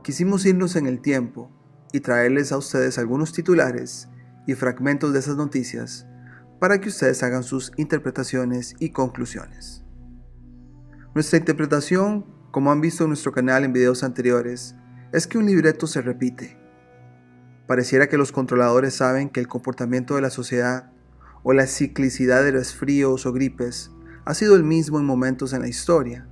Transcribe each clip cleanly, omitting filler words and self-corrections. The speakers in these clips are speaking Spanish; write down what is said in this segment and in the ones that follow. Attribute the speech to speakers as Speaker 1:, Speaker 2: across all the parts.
Speaker 1: Quisimos irnos en el tiempo y traerles a ustedes algunos titulares y fragmentos de esas noticias para que ustedes hagan sus interpretaciones y conclusiones. Nuestra interpretación, como han visto en nuestro canal en videos anteriores, es que un libreto se repite. Pareciera que los controladores saben que el comportamiento de la sociedad o la ciclicidad de resfríos o gripes ha sido el mismo en momentos en la historia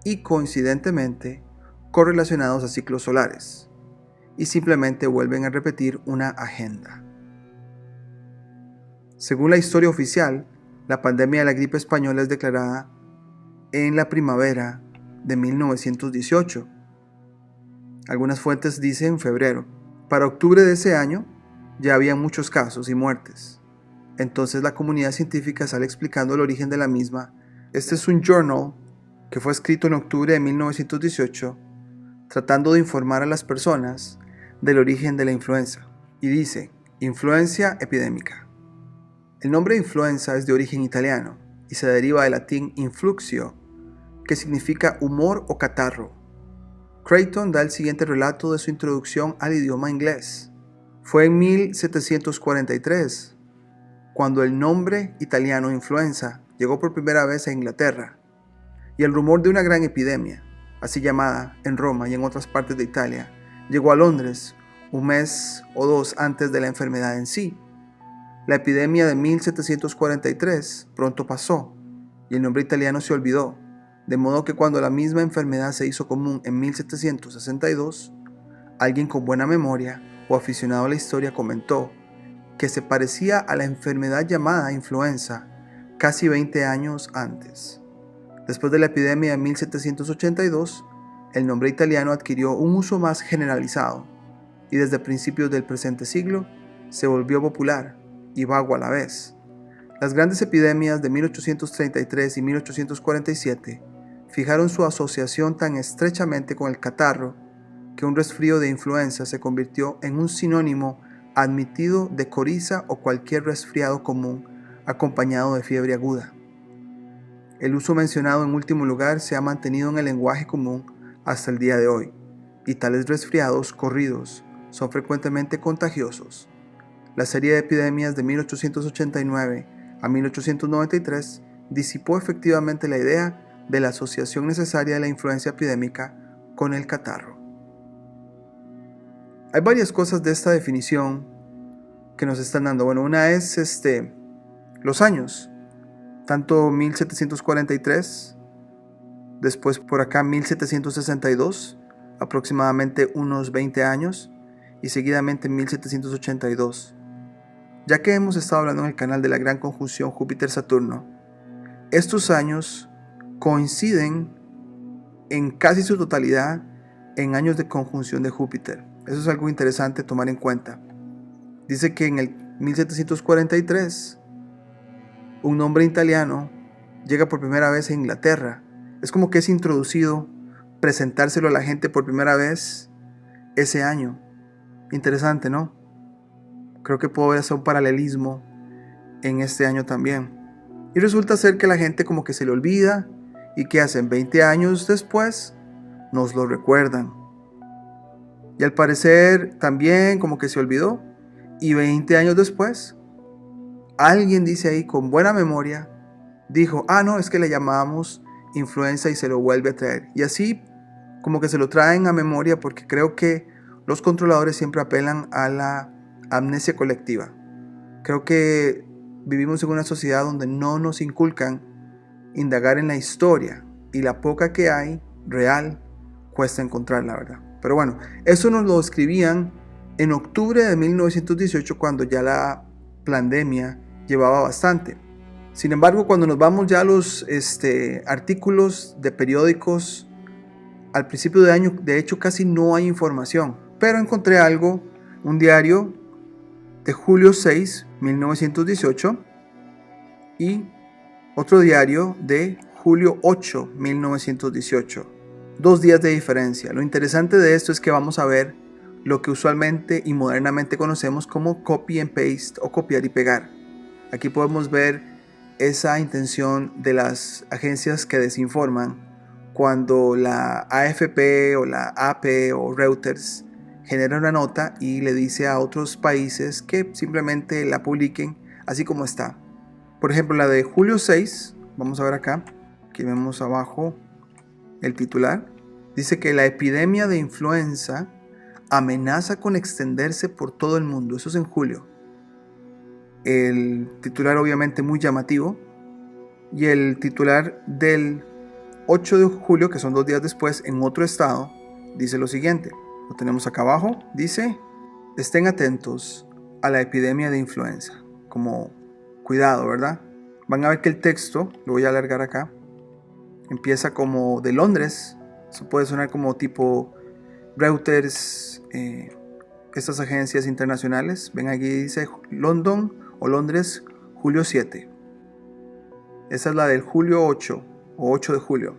Speaker 1: y coincidentemente correlacionados a ciclos solares, y simplemente vuelven a repetir una agenda. Según la historia oficial, la pandemia de la gripe española es declarada en la primavera de 1918. Algunas fuentes dicen febrero. Para octubre de ese año ya había muchos casos y muertes. Entonces la comunidad científica sale explicando el origen de la misma. Este es un journal que fue escrito en octubre de 1918, tratando de informar a las personas del origen de la influenza. Y dice, influencia epidémica. El nombre influenza es de origen italiano y se deriva del latín influxio, que significa humor o catarro. Creighton da el siguiente relato de su introducción al idioma inglés. Fue en 1743 cuando el nombre italiano influenza llegó por primera vez a Inglaterra, y el rumor de una gran epidemia, así llamada, en Roma y en otras partes de Italia, llegó a Londres un mes o dos antes de la enfermedad en sí. La epidemia de 1743 pronto pasó y el nombre italiano se olvidó, de modo que cuando la misma enfermedad se hizo común en 1762, alguien con buena memoria o aficionado a la historia comentó que se parecía a la enfermedad llamada influenza casi 20 años antes. Después de la epidemia de 1782, el nombre italiano adquirió un uso más generalizado y desde principios del presente siglo se volvió popular y vago a la vez. Las grandes epidemias de 1833 y 1847 fijaron su asociación tan estrechamente con el catarro que un resfrío de influenza se convirtió en un sinónimo admitido de coriza o cualquier resfriado común acompañado de fiebre aguda. El uso mencionado en último lugar se ha mantenido en el lenguaje común hasta el día de hoy, y tales resfriados corridos son frecuentemente contagiosos. La serie de epidemias de 1889 a 1893 disipó efectivamente la idea de la asociación necesaria de la influencia epidémica con el catarro. Hay varias cosas de esta definición que nos están dando. Bueno, una es los años, tanto 1743, después por acá 1762, aproximadamente unos 20 años, y seguidamente 1782. Ya que hemos estado hablando en el canal de la gran conjunción Júpiter-Saturno, estos años coinciden en casi su totalidad en años de conjunción de Júpiter. Eso es algo interesante tomar en cuenta. Dice que en el 1743 un hombre italiano llega por primera vez a Inglaterra. Es como que es introducido, presentárselo a la gente por primera vez ese año. Interesante, ¿no? Creo que puedo ver un paralelismo en este año también. Y resulta ser que la gente como que se le olvida y que hacen 20 años después nos lo recuerdan. Y al parecer también como que se olvidó y 20 años después alguien dice ahí con buena memoria, dijo, no, es que le llamamos influenza y se lo vuelve a traer. Y así como que se lo traen a memoria porque creo que los controladores siempre apelan a la amnesia colectiva. Creo que vivimos en una sociedad donde no nos inculcan indagar en la historia y la poca que hay real cuesta encontrar, la verdad. Pero bueno, eso nos lo escribían en octubre de 1918 cuando ya la pandemia llevaba bastante. Sin embargo, cuando nos vamos ya a los artículos de periódicos al principio de año, de hecho casi no hay información. Pero encontré algo, un diario de julio 6, 1918 y otro diario de julio 8, 1918. 2 días de diferencia. Lo interesante de esto es que vamos a ver lo que usualmente y modernamente conocemos como copy and paste o copiar y pegar. Aquí podemos ver esa intención de las agencias que desinforman cuando la AFP o la AP o Reuters genera una nota y le dice a otros países que simplemente la publiquen así como está. Por ejemplo, la de julio 6, vamos a ver acá, aquí vemos abajo el titular, dice que la epidemia de influenza amenaza con extenderse por todo el mundo. Eso es en julio. El titular obviamente muy llamativo. Y el titular del 8 de julio, que son 2 días después, en otro estado, dice lo siguiente. Lo tenemos acá abajo. Dice, estén atentos a la epidemia de influenza. Como cuidado, ¿verdad? Van a ver que el texto, lo voy a alargar acá, empieza como de Londres. Eso puede sonar como tipo Reuters, estas agencias internacionales. Ven aquí, dice London o Londres, julio 7. Esa es la del julio 8 o 8 de julio.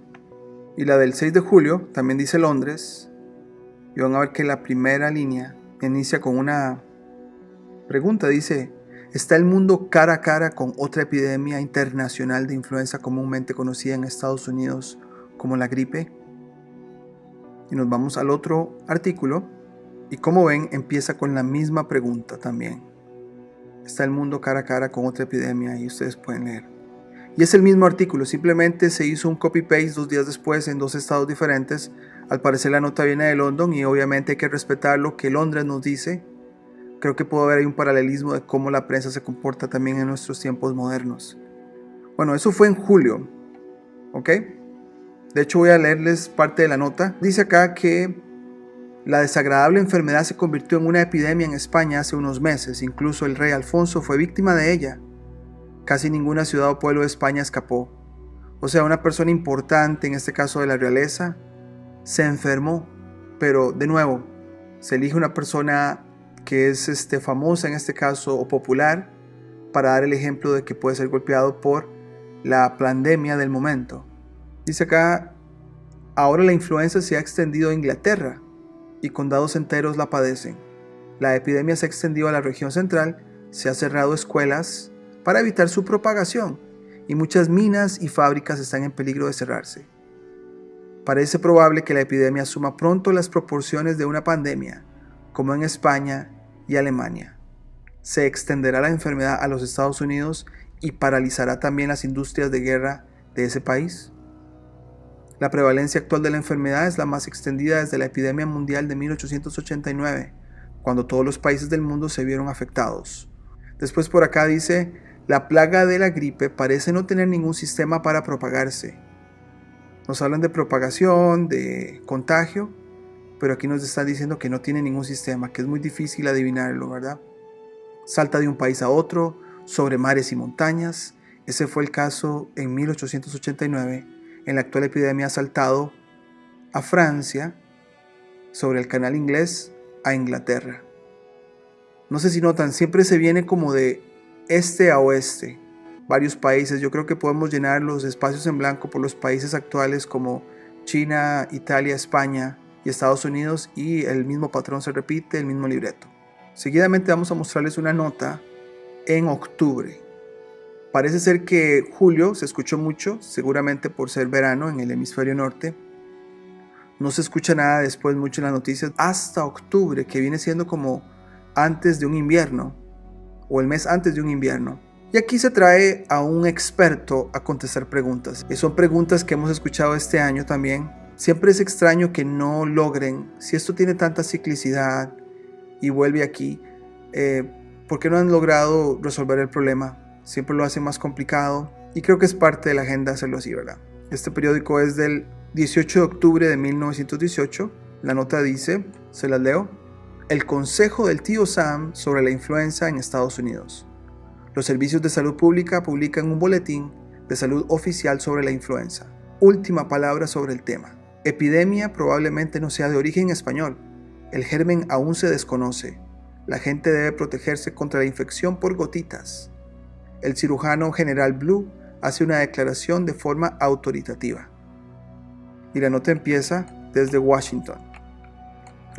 Speaker 1: Y la del 6 de julio también dice Londres. Y van a ver que la primera línea inicia con una pregunta. Dice, ¿está el mundo cara a cara con otra epidemia internacional de influenza comúnmente conocida en Estados Unidos como la gripe? Y nos vamos al otro artículo. Y como ven, empieza con la misma pregunta también. ¿Está el mundo cara a cara con otra epidemia? Y ustedes pueden leer. Y es el mismo artículo, simplemente se hizo un copy-paste 2 días después en 2 estados diferentes. Al parecer la nota viene de London y obviamente hay que respetar lo que Londres nos dice. Creo que puede haber ahí un paralelismo de cómo la prensa se comporta también en nuestros tiempos modernos. Bueno, eso fue en julio, ¿ok? De hecho voy a leerles parte de la nota. Dice acá que la desagradable enfermedad se convirtió en una epidemia en España hace unos meses. Incluso el rey Alfonso fue víctima de ella. Casi ninguna ciudad o pueblo de España escapó. O sea, una persona importante, en este caso de la realeza, se enfermó. Pero, de nuevo, se elige una persona que es famosa en este caso o popular para dar el ejemplo de que puede ser golpeado por la pandemia del momento. Dice acá, ahora la influenza se ha extendido a Inglaterra y condados enteros la padecen. La epidemia se ha extendido a la región central, se ha cerrado escuelas para evitar su propagación y muchas minas y fábricas están en peligro de cerrarse. Parece probable que la epidemia asuma pronto las proporciones de una pandemia, como en España y Alemania. Se extenderá la enfermedad a los Estados Unidos y paralizará también las industrias de guerra de ese país. La prevalencia actual de la enfermedad es la más extendida desde la epidemia mundial de 1889, cuando todos los países del mundo se vieron afectados. Después por acá dice, la plaga de la gripe parece no tener ningún sistema para propagarse. Nos hablan de propagación, de contagio, pero aquí nos están diciendo que no tiene ningún sistema, que es muy difícil adivinarlo, ¿verdad? Salta de un país a otro, sobre mares y montañas. Ese fue el caso en 1889. En la actual epidemia ha saltado a Francia, sobre el canal inglés, a Inglaterra. No sé si notan, siempre se viene como de este a oeste, varios países. Yo creo que podemos llenar los espacios en blanco por los países actuales como China, Italia, España y Estados Unidos, y el mismo patrón se repite, el mismo libreto. Seguidamente vamos a mostrarles una nota en octubre. Parece ser que julio se escuchó mucho, seguramente por ser verano en el hemisferio norte. No se escucha nada después mucho en las noticias hasta octubre, que viene siendo como antes de un invierno, o el mes antes de un invierno. Y aquí se trae a un experto a contestar preguntas. Y son preguntas que hemos escuchado este año también. Siempre es extraño que no logren, si esto tiene tanta ciclicidad y vuelve aquí, ¿por qué no han logrado resolver el problema? Siempre lo hacen más complicado y creo que es parte de la agenda hacerlo así, ¿verdad? Este periódico es del 18 de octubre de 1918. La nota dice, se las leo: el consejo del tío Sam sobre la influenza en Estados Unidos. Los servicios de salud pública publican un boletín de salud oficial sobre la influenza. Última palabra sobre el tema. Epidemia probablemente no sea de origen español. El germen aún se desconoce. La gente debe protegerse contra la infección por gotitas. El cirujano general Blue hace una declaración de forma autoritativa. Y la nota empieza desde Washington.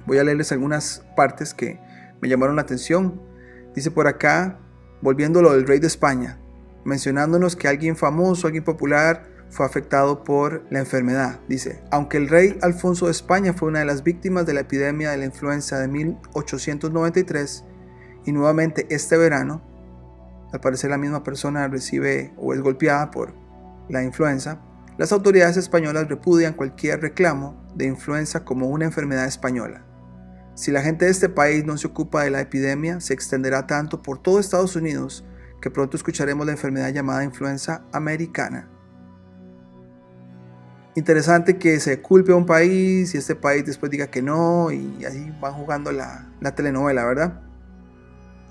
Speaker 1: Voy a leerles algunas partes que me llamaron la atención. Dice por acá, volviendo a lo del rey de España, mencionándonos que alguien famoso, alguien popular, fue afectado por la enfermedad. Dice, aunque el rey Alfonso de España fue una de las víctimas de la epidemia de la influenza de 1893 y nuevamente este verano, al parecer la misma persona recibe o es golpeada por la influenza, las autoridades españolas repudian cualquier reclamo de influenza como una enfermedad española. Si la gente de este país no se ocupa de la epidemia, se extenderá tanto por todo Estados Unidos que pronto escucharemos la enfermedad llamada influenza americana. Interesante que se culpe a un país y este país después diga que no, y así van jugando la telenovela, ¿verdad?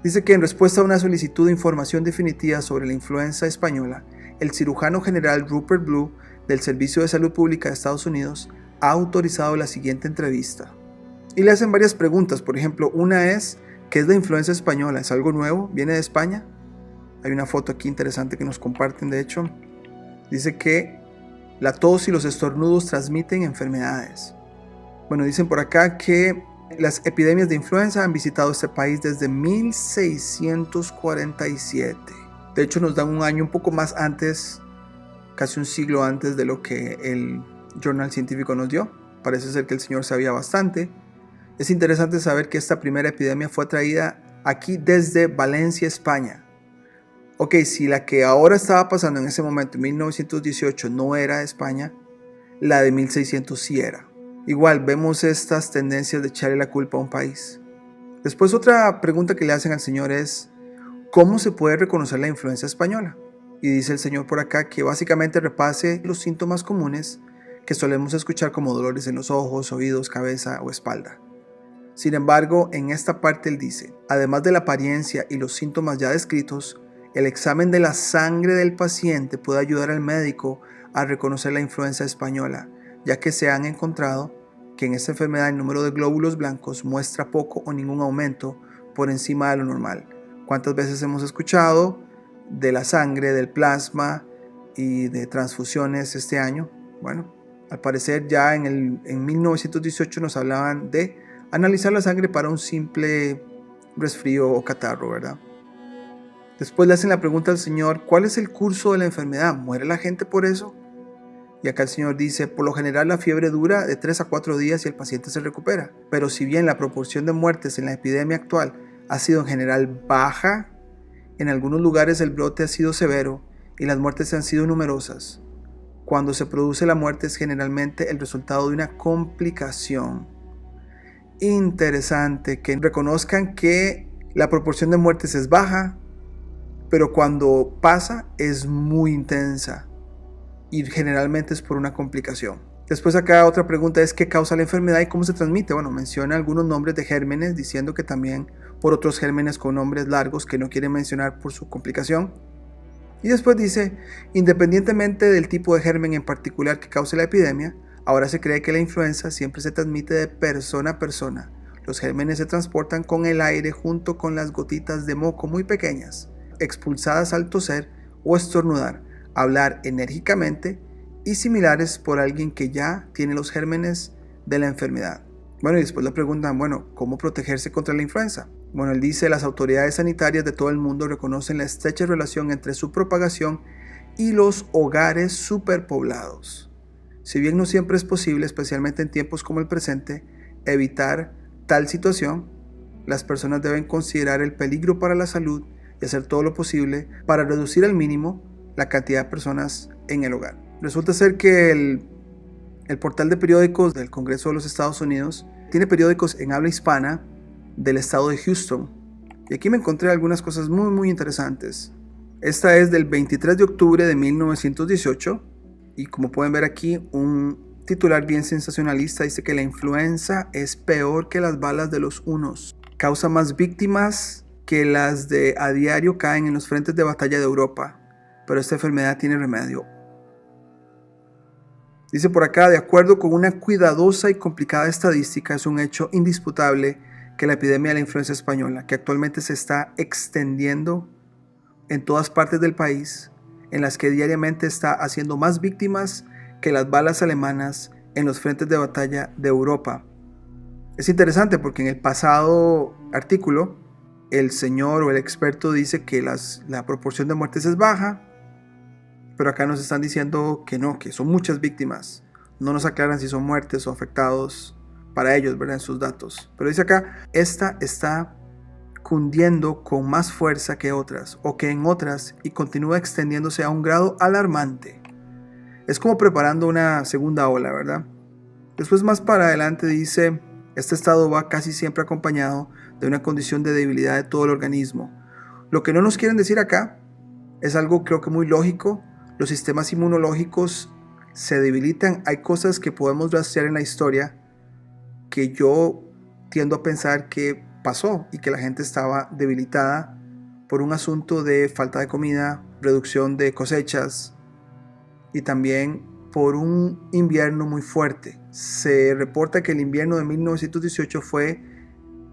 Speaker 1: Dice que en respuesta a una solicitud de información definitiva sobre la influenza española, el cirujano general Rupert Blue del Servicio de Salud Pública de Estados Unidos ha autorizado la siguiente entrevista. Y le hacen varias preguntas, por ejemplo, una es, ¿qué es la influenza española? ¿Es algo nuevo? ¿Viene de España? Hay una foto aquí interesante que nos comparten, de hecho. Dice que la tos y los estornudos transmiten enfermedades. Bueno, dicen por acá que las epidemias de influenza han visitado este país desde 1647. De hecho, nos dan un año un poco más antes, casi un siglo antes de lo que el Journal científico nos dio. Parece ser que el señor sabía bastante. Es interesante saber que esta primera epidemia fue traída aquí desde Valencia, España. Ok, si la que ahora estaba pasando en ese momento, en 1918, no era de España, la de 1600 sí era. Igual vemos estas tendencias de echarle la culpa a un país. Después otra pregunta que le hacen al señor es, ¿cómo se puede reconocer la influenza española? Y dice el señor por acá que básicamente repase los síntomas comunes que solemos escuchar como dolores en los ojos, oídos, cabeza o espalda. Sin embargo, en esta parte él dice, además de la apariencia y los síntomas ya descritos, el examen de la sangre del paciente puede ayudar al médico a reconocer la influenza española, ya que se han encontrado que en esta enfermedad el número de glóbulos blancos muestra poco o ningún aumento por encima de lo normal. ¿Cuántas veces hemos escuchado de la sangre, del plasma y de transfusiones este año? Bueno, al parecer ya en 1918 nos hablaban de analizar la sangre para un simple resfrío o catarro, ¿verdad? Después le hacen la pregunta al señor, ¿cuál es el curso de la enfermedad? ¿Muere la gente por eso? Y acá el señor dice, por lo general la fiebre dura de 3 a 4 días y el paciente se recupera. Pero si bien la proporción de muertes en la epidemia actual ha sido en general baja, en algunos lugares el brote ha sido severo y las muertes han sido numerosas. Cuando se produce la muerte es generalmente el resultado de una complicación. Interesante que reconozcan que la proporción de muertes es baja, pero cuando pasa es muy intensa y generalmente es por una complicación. Después acá otra pregunta es ¿qué causa la enfermedad y cómo se transmite? Bueno, menciona algunos nombres de gérmenes diciendo que también por otros gérmenes con nombres largos que no quiere mencionar por su complicación. Y después dice, independientemente del tipo de germen en particular que cause la epidemia, ahora se cree que la influenza siempre se transmite de persona a persona. Los gérmenes se transportan con el aire junto con las gotitas de moco muy pequeñas, expulsadas al toser o estornudar, hablar enérgicamente y similares por alguien que ya tiene los gérmenes de la enfermedad. Bueno, y después le preguntan, bueno, ¿cómo protegerse contra la influenza? Bueno, él dice, las autoridades sanitarias de todo el mundo reconocen la estrecha relación entre su propagación y los hogares superpoblados. Si bien no siempre es posible, especialmente en tiempos como el presente, evitar tal situación, las personas deben considerar el peligro para la salud y hacer todo lo posible para reducir al mínimo la cantidad de personas en el hogar. Resulta ser que el portal de periódicos del Congreso de los Estados Unidos tiene periódicos en habla hispana del estado de Houston. Y aquí me encontré algunas cosas muy interesantes. Esta es del 23 de octubre de 1918 y como pueden ver aquí un titular bien sensacionalista dice que la influenza es peor que las balas de los unos. Causa más víctimas que las de a diario caen en los frentes de batalla de Europa, pero esta enfermedad tiene remedio. Dice por acá, de acuerdo con una cuidadosa y complicada estadística, es un hecho indisputable que la epidemia de la influenza española, que actualmente se está extendiendo en todas partes del país, en las que diariamente está haciendo más víctimas que las balas alemanas en los frentes de batalla de Europa. Es interesante porque en el pasado artículo, el señor o el experto dice que la proporción de muertes es baja, pero acá nos están diciendo que no, que son muchas víctimas. No nos aclaran si son muertes o afectados para ellos, ¿verdad? En sus datos. Pero dice acá, esta está cundiendo con más fuerza que otras, o que en otras, y continúa extendiéndose a un grado alarmante. Es como preparando una segunda ola, ¿verdad? Después más para adelante dice, este estado va casi siempre acompañado de una condición de debilidad de todo el organismo. Lo que no nos quieren decir acá es algo creo que muy lógico. Los sistemas inmunológicos se debilitan. Hay cosas que podemos rastrear en la historia que yo tiendo a pensar que pasó y que la gente estaba debilitada por un asunto de falta de comida, reducción de cosechas y también por un invierno muy fuerte. Se reporta que el invierno de 1918 fue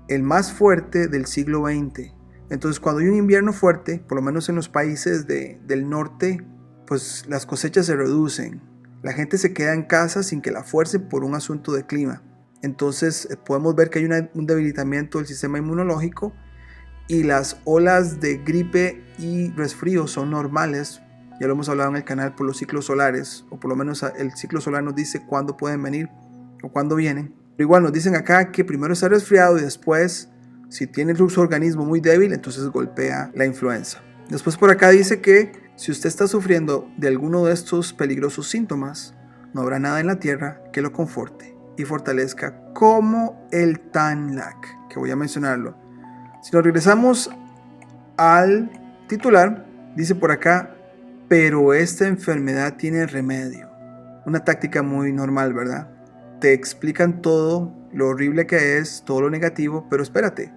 Speaker 1: el más fuerte del siglo XX. Entonces, cuando hay un invierno fuerte, por lo menos en los países del norte, pues las cosechas se reducen. La gente se queda en casa sin que la fuercen por un asunto de clima. Entonces, podemos ver que hay un debilitamiento del sistema inmunológico y las olas de gripe y resfrío son normales. Ya lo hemos hablado en el canal por los ciclos solares, o por lo menos el ciclo solar nos dice cuándo pueden venir o cuándo vienen. Pero igual nos dicen acá que primero está resfriado y después, si tiene su organismo muy débil, entonces golpea la influenza. Después por acá dice que si usted está sufriendo de alguno de estos peligrosos síntomas, no habrá nada en la tierra que lo conforte y fortalezca como el Tanlac, que voy a mencionarlo. Si nos regresamos al titular, dice por acá, pero esta enfermedad tiene remedio. Una táctica muy normal, ¿verdad? Te explican todo lo horrible que es, todo lo negativo, pero espérate,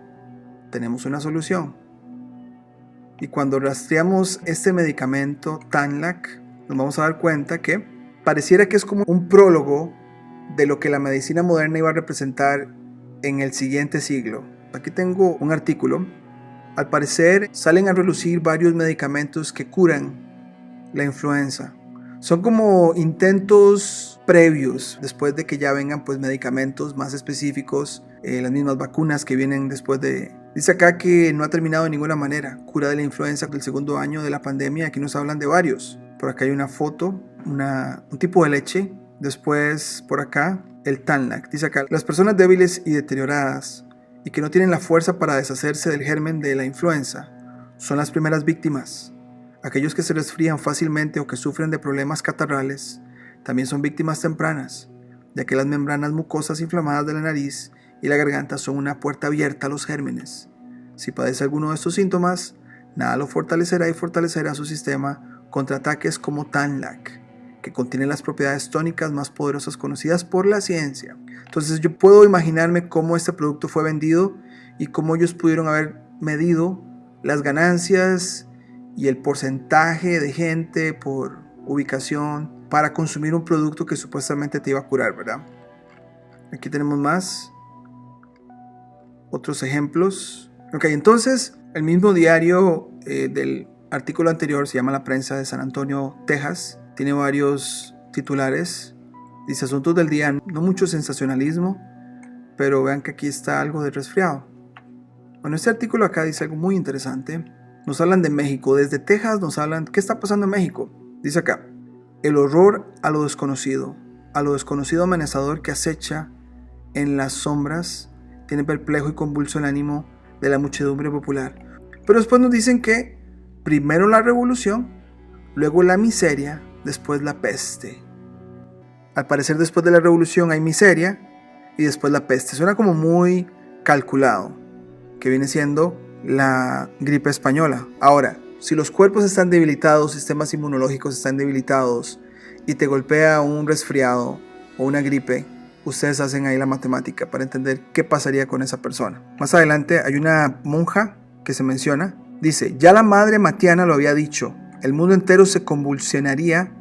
Speaker 1: tenemos una solución. Y cuando rastreamos este medicamento Tanlac, nos vamos a dar cuenta que pareciera que es como un prólogo de lo que la medicina moderna iba a representar en el siguiente siglo. Aquí tengo un artículo. Al parecer salen a relucir varios medicamentos que curan la influenza. Son como intentos previos, después de que ya vengan pues medicamentos más específicos, las mismas vacunas que vienen después de... Dice acá que no ha terminado de ninguna manera. Cura de la influenza del segundo año de la pandemia. Aquí nos hablan de varios. Por acá hay una foto, un tipo de leche. Después por acá el Tanlac. Dice acá, las personas débiles y deterioradas y que no tienen la fuerza para deshacerse del germen de la influenza son las primeras víctimas. Aquellos que se resfrían fácilmente o que sufren de problemas catarrales también son víctimas tempranas, ya que las membranas mucosas inflamadas de la nariz y la garganta son una puerta abierta a los gérmenes. Si padece alguno de estos síntomas, nada lo fortalecerá y fortalecerá su sistema contra ataques como Tanlac, que contiene las propiedades tónicas más poderosas conocidas por la ciencia. Entonces yo puedo imaginarme cómo este producto fue vendido y cómo ellos pudieron haber medido las ganancias y el porcentaje de gente por ubicación para consumir un producto que supuestamente te iba a curar, ¿verdad? Aquí tenemos más otros ejemplos. Ok, entonces el mismo diario del artículo anterior se llama La Prensa de San Antonio, Texas. Tiene varios titulares. Dice asuntos del día, no mucho sensacionalismo, pero vean que aquí está algo de resfriado. Bueno, este artículo acá dice algo muy interesante. Nos hablan de México. Desde Texas nos hablan, ¿qué está pasando en México? Dice acá, el horror a lo desconocido amenazador que acecha en las sombras, tiene perplejo y convulso el ánimo de la muchedumbre popular. Pero después nos dicen que primero la revolución, luego la miseria, después la peste. Al parecer después de la revolución hay miseria y después la peste. Suena como muy calculado, que viene siendo la gripe española. Ahora, si los cuerpos están debilitados, sistemas inmunológicos están debilitados y te golpea un resfriado o una gripe, ustedes hacen ahí la matemática para entender qué pasaría con esa persona. Más adelante hay una monja que se menciona. Dice, ya la madre Matiana lo había dicho, el mundo entero se convulsionaría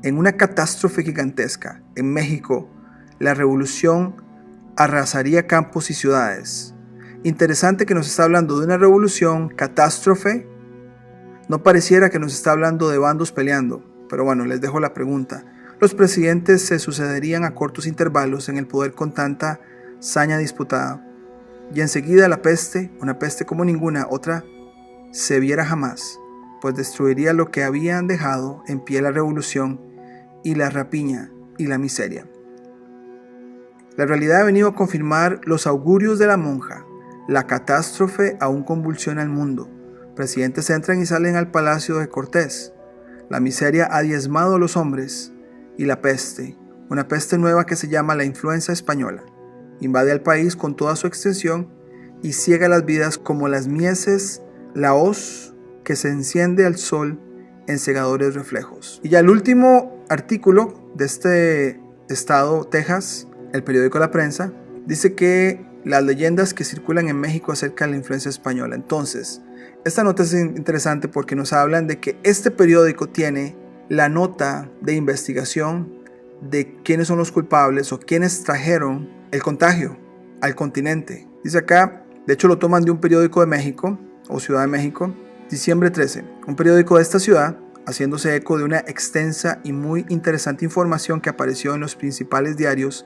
Speaker 1: en una catástrofe gigantesca. En México, la revolución arrasaría campos y ciudades. Interesante que nos está hablando de una revolución, catástrofe. No pareciera que nos está hablando de bandos peleando, pero bueno, les dejo la pregunta. Los presidentes se sucederían a cortos intervalos en el poder con tanta saña disputada. Y enseguida la peste, una peste como ninguna otra, se viera jamás. pues destruiría lo que habían dejado en pie la revolución y la rapiña y la miseria. La realidad ha venido a confirmar los augurios de la monja. La catástrofe aún convulsiona el mundo. Presidentes entran y salen al palacio de Cortés. La miseria ha diezmado a los hombres y la peste, una peste nueva que se llama la influenza española, invade al país con toda su extensión y ciega las vidas como las mieses, la hoz que se enciende al sol en cegadores reflejos. Y ya el último artículo de este estado, Texas, el periódico La Prensa, dice que las leyendas que circulan en México acerca de la influencia española. Entonces, esta nota es interesante porque nos hablan de que este periódico tiene la nota de investigación de quiénes son los culpables o quiénes trajeron el contagio al continente. Dice acá, de hecho lo toman de un periódico de México o Ciudad de México, diciembre 13, un periódico de esta ciudad, haciéndose eco de una extensa y muy interesante información que apareció en los principales diarios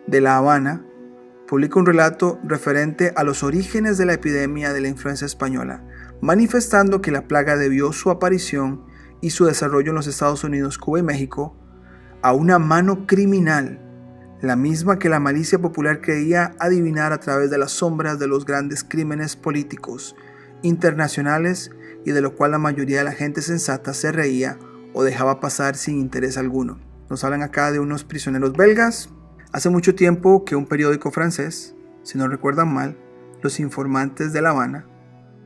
Speaker 1: de La Habana, publica un relato referente a los orígenes de la epidemia de la influenza española, manifestando que la plaga debió su aparición y su desarrollo en los Estados Unidos, Cuba y México a una mano criminal, la misma que la malicia popular creía adivinar a través de las sombras de los grandes crímenes políticos internacionales y de lo cual la mayoría de la gente sensata se reía o dejaba pasar sin interés alguno. Nos hablan acá de unos prisioneros belgas. Hace mucho tiempo que un periódico francés, si no recuerdan mal, Los Informantes de La Habana,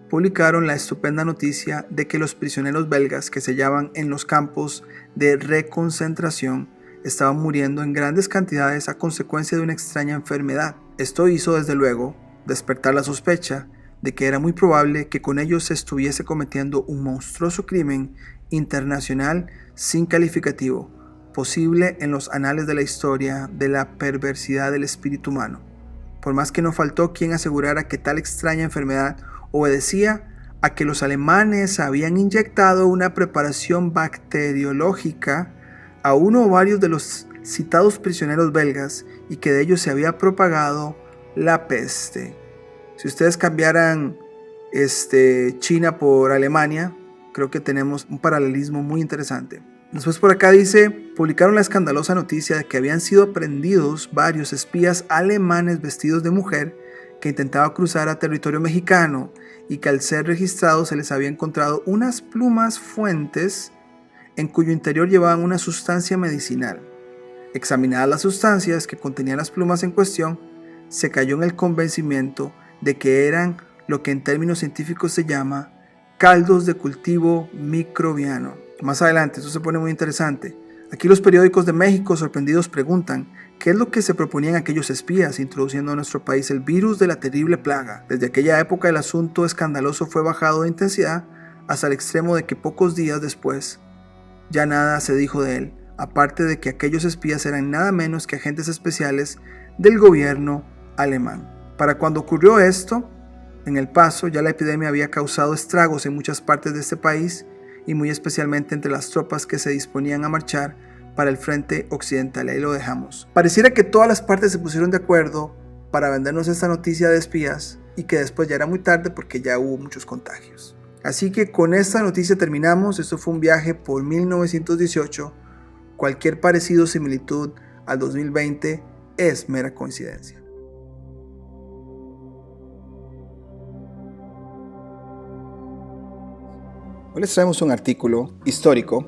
Speaker 1: publicaron la estupenda noticia de que los prisioneros belgas que se hallaban en los campos de reconcentración estaban muriendo en grandes cantidades a consecuencia de una extraña enfermedad. Esto hizo, desde luego, despertar la sospecha de que era muy probable que con ellos se estuviese cometiendo un monstruoso crimen internacional sin calificativo, posible en los anales de la historia de la perversidad del espíritu humano. Por más que no faltó quien asegurara que tal extraña enfermedad obedecía a que los alemanes habían inyectado una preparación bacteriológica a uno o varios de los citados prisioneros belgas y que de ellos se había propagado la peste. Si ustedes cambiaran China por Alemania, creo que tenemos un paralelismo muy interesante. Después por acá dice, publicaron la escandalosa noticia de que habían sido aprendidos varios espías alemanes vestidos de mujer que intentaban cruzar a territorio mexicano y que al ser registrados se les había encontrado unas plumas fuentes en cuyo interior llevaban una sustancia medicinal. Examinadas las sustancias que contenían las plumas en cuestión, se cayó en el convencimiento de que eran lo que en términos científicos se llama caldos de cultivo microbiano. Más adelante, esto se pone muy interesante. Aquí los periódicos de México sorprendidos preguntan qué es lo que se proponían aquellos espías introduciendo a nuestro país el virus de la terrible plaga. Desde aquella época el asunto escandaloso fue bajado de intensidad hasta el extremo de que pocos días después ya nada se dijo de él, aparte de que aquellos espías eran nada menos que agentes especiales del gobierno alemán. Para cuando ocurrió esto, en El Paso ya la epidemia había causado estragos en muchas partes de este país y muy especialmente entre las tropas que se disponían a marchar para el frente occidental. Ahí lo dejamos. Pareciera que todas las partes se pusieron de acuerdo para vendernos esta noticia de espías y que después ya era muy tarde porque ya hubo muchos contagios. Así que con esta noticia terminamos. Esto fue un viaje por 1918. Cualquier parecido o similitud al 2020 es mera coincidencia. Hoy les traemos un artículo histórico,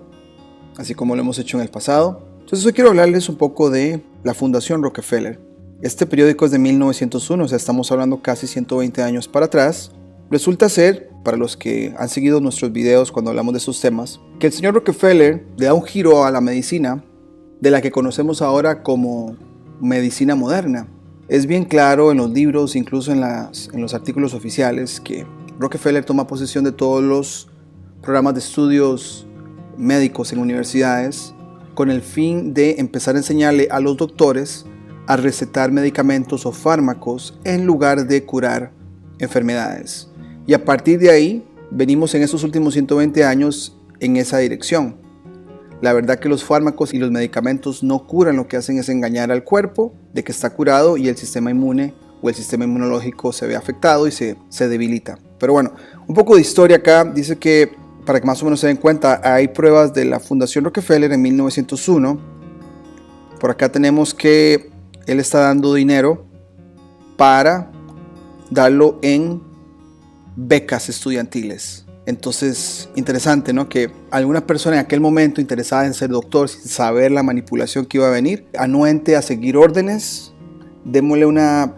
Speaker 1: así como lo hemos hecho en el pasado. Entonces hoy quiero hablarles un poco de la Fundación Rockefeller. Este periódico es de 1901, o sea, estamos hablando casi 120 años para atrás. Resulta ser, para los que han seguido nuestros videos cuando hablamos de estos temas, que el señor Rockefeller le da un giro a la medicina de la que conocemos ahora como medicina moderna. Es bien claro en los libros, incluso en los artículos oficiales, que Rockefeller toma posesión de todos los programas de estudios médicos en universidades con el fin de empezar a enseñarle a los doctores a recetar medicamentos o fármacos en lugar de curar enfermedades. Y a partir de ahí venimos en estos últimos 120 años en esa dirección. La verdad que los fármacos y los medicamentos no curan, lo que hacen es engañar al cuerpo de que está curado y el sistema inmune o el sistema inmunológico se ve afectado y se debilita. Pero bueno, un poco de historia acá. Dice que Para que más o menos se den cuenta, hay pruebas de la Fundación Rockefeller en 1901. Por acá tenemos que él está dando dinero para darlo en becas estudiantiles. Entonces, interesante, ¿no? Que alguna persona en aquel momento interesada en ser doctor, sin saber la manipulación que iba a venir, anuente a seguir órdenes, démosle una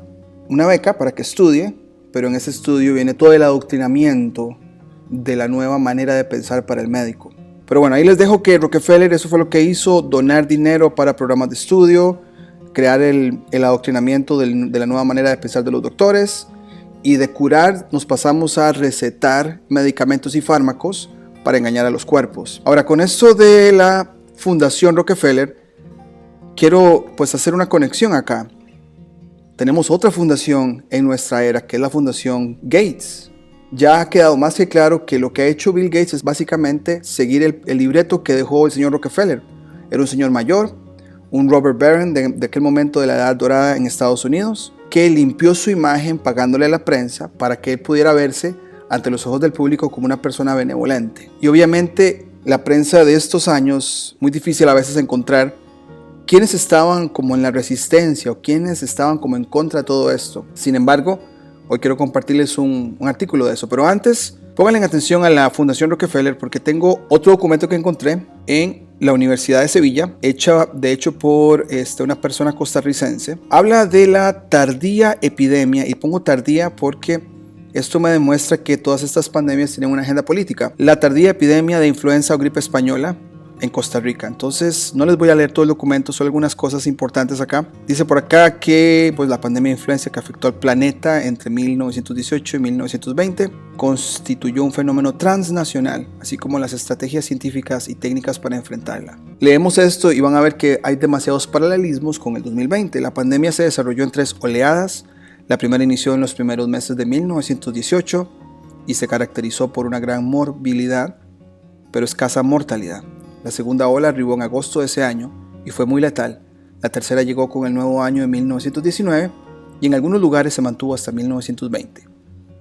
Speaker 1: beca para que estudie, pero en ese estudio viene todo el adoctrinamiento de la nueva manera de pensar para el médico. Pero bueno, ahí les dejo que Rockefeller eso fue lo que hizo, donar dinero para programas de estudio, crear el adoctrinamiento de la nueva manera de pensar de los doctores, y de curar nos pasamos a recetar medicamentos y fármacos para engañar a los cuerpos. Ahora, con esto de la Fundación Rockefeller, quiero pues hacer una conexión acá. Tenemos otra fundación en nuestra era, que es la Fundación Gates. Ya ha quedado más que claro que lo que ha hecho Bill Gates es básicamente seguir el libreto que dejó el señor Rockefeller. Era un señor mayor, un Robert Barron de aquel momento de la Edad Dorada en Estados Unidos, que limpió su imagen pagándole a la prensa para que él pudiera verse ante los ojos del público como una persona benevolente. Y obviamente la prensa de estos años, muy difícil a veces encontrar quienes estaban como en la resistencia o quienes estaban como en contra de todo esto. Sin embargo, hoy quiero compartirles un artículo de eso. Pero antes, pónganle atención a la Fundación Rockefeller porque tengo otro documento que encontré en la Universidad de Sevilla, hecha de hecho por una persona costarricense. Habla de la tardía epidemia, y pongo tardía porque esto me demuestra que todas estas pandemias tienen una agenda política. La tardía epidemia de influenza o gripe española en Costa Rica. Entonces no les voy a leer todo el documento, solo algunas cosas importantes acá. Dice por acá que pues, la pandemia de influenza que afectó al planeta entre 1918 y 1920 constituyó un fenómeno transnacional, así como las estrategias científicas y técnicas para enfrentarla. Leemos esto y van a ver que hay demasiados paralelismos con el 2020. La pandemia se desarrolló en 3 oleadas. La primera inició en los primeros meses de 1918 y se caracterizó por una gran morbilidad, pero escasa mortalidad. La segunda ola arribó en agosto de ese año y fue muy letal. La tercera llegó con el nuevo año de 1919 y en algunos lugares se mantuvo hasta 1920.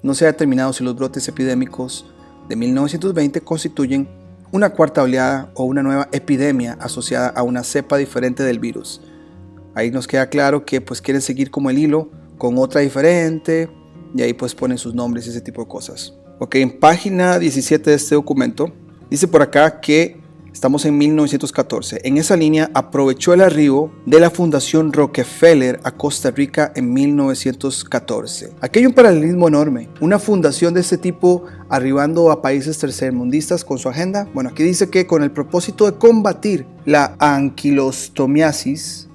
Speaker 1: No se ha determinado si los brotes epidémicos de 1920 constituyen una cuarta oleada o una nueva epidemia asociada a una cepa diferente del virus. Ahí nos queda claro que pues quieren seguir como el hilo con otra diferente y ahí pues ponen sus nombres y ese tipo de cosas. Ok, en página 17 de este documento dice por acá que estamos en 1914. En esa línea aprovechó el arribo de la Fundación Rockefeller a Costa Rica en 1914. Aquí hay un paralelismo enorme. Una fundación de este tipo arribando a países tercermundistas con su agenda. Bueno, aquí dice que con el propósito de combatir la anquilostomiasis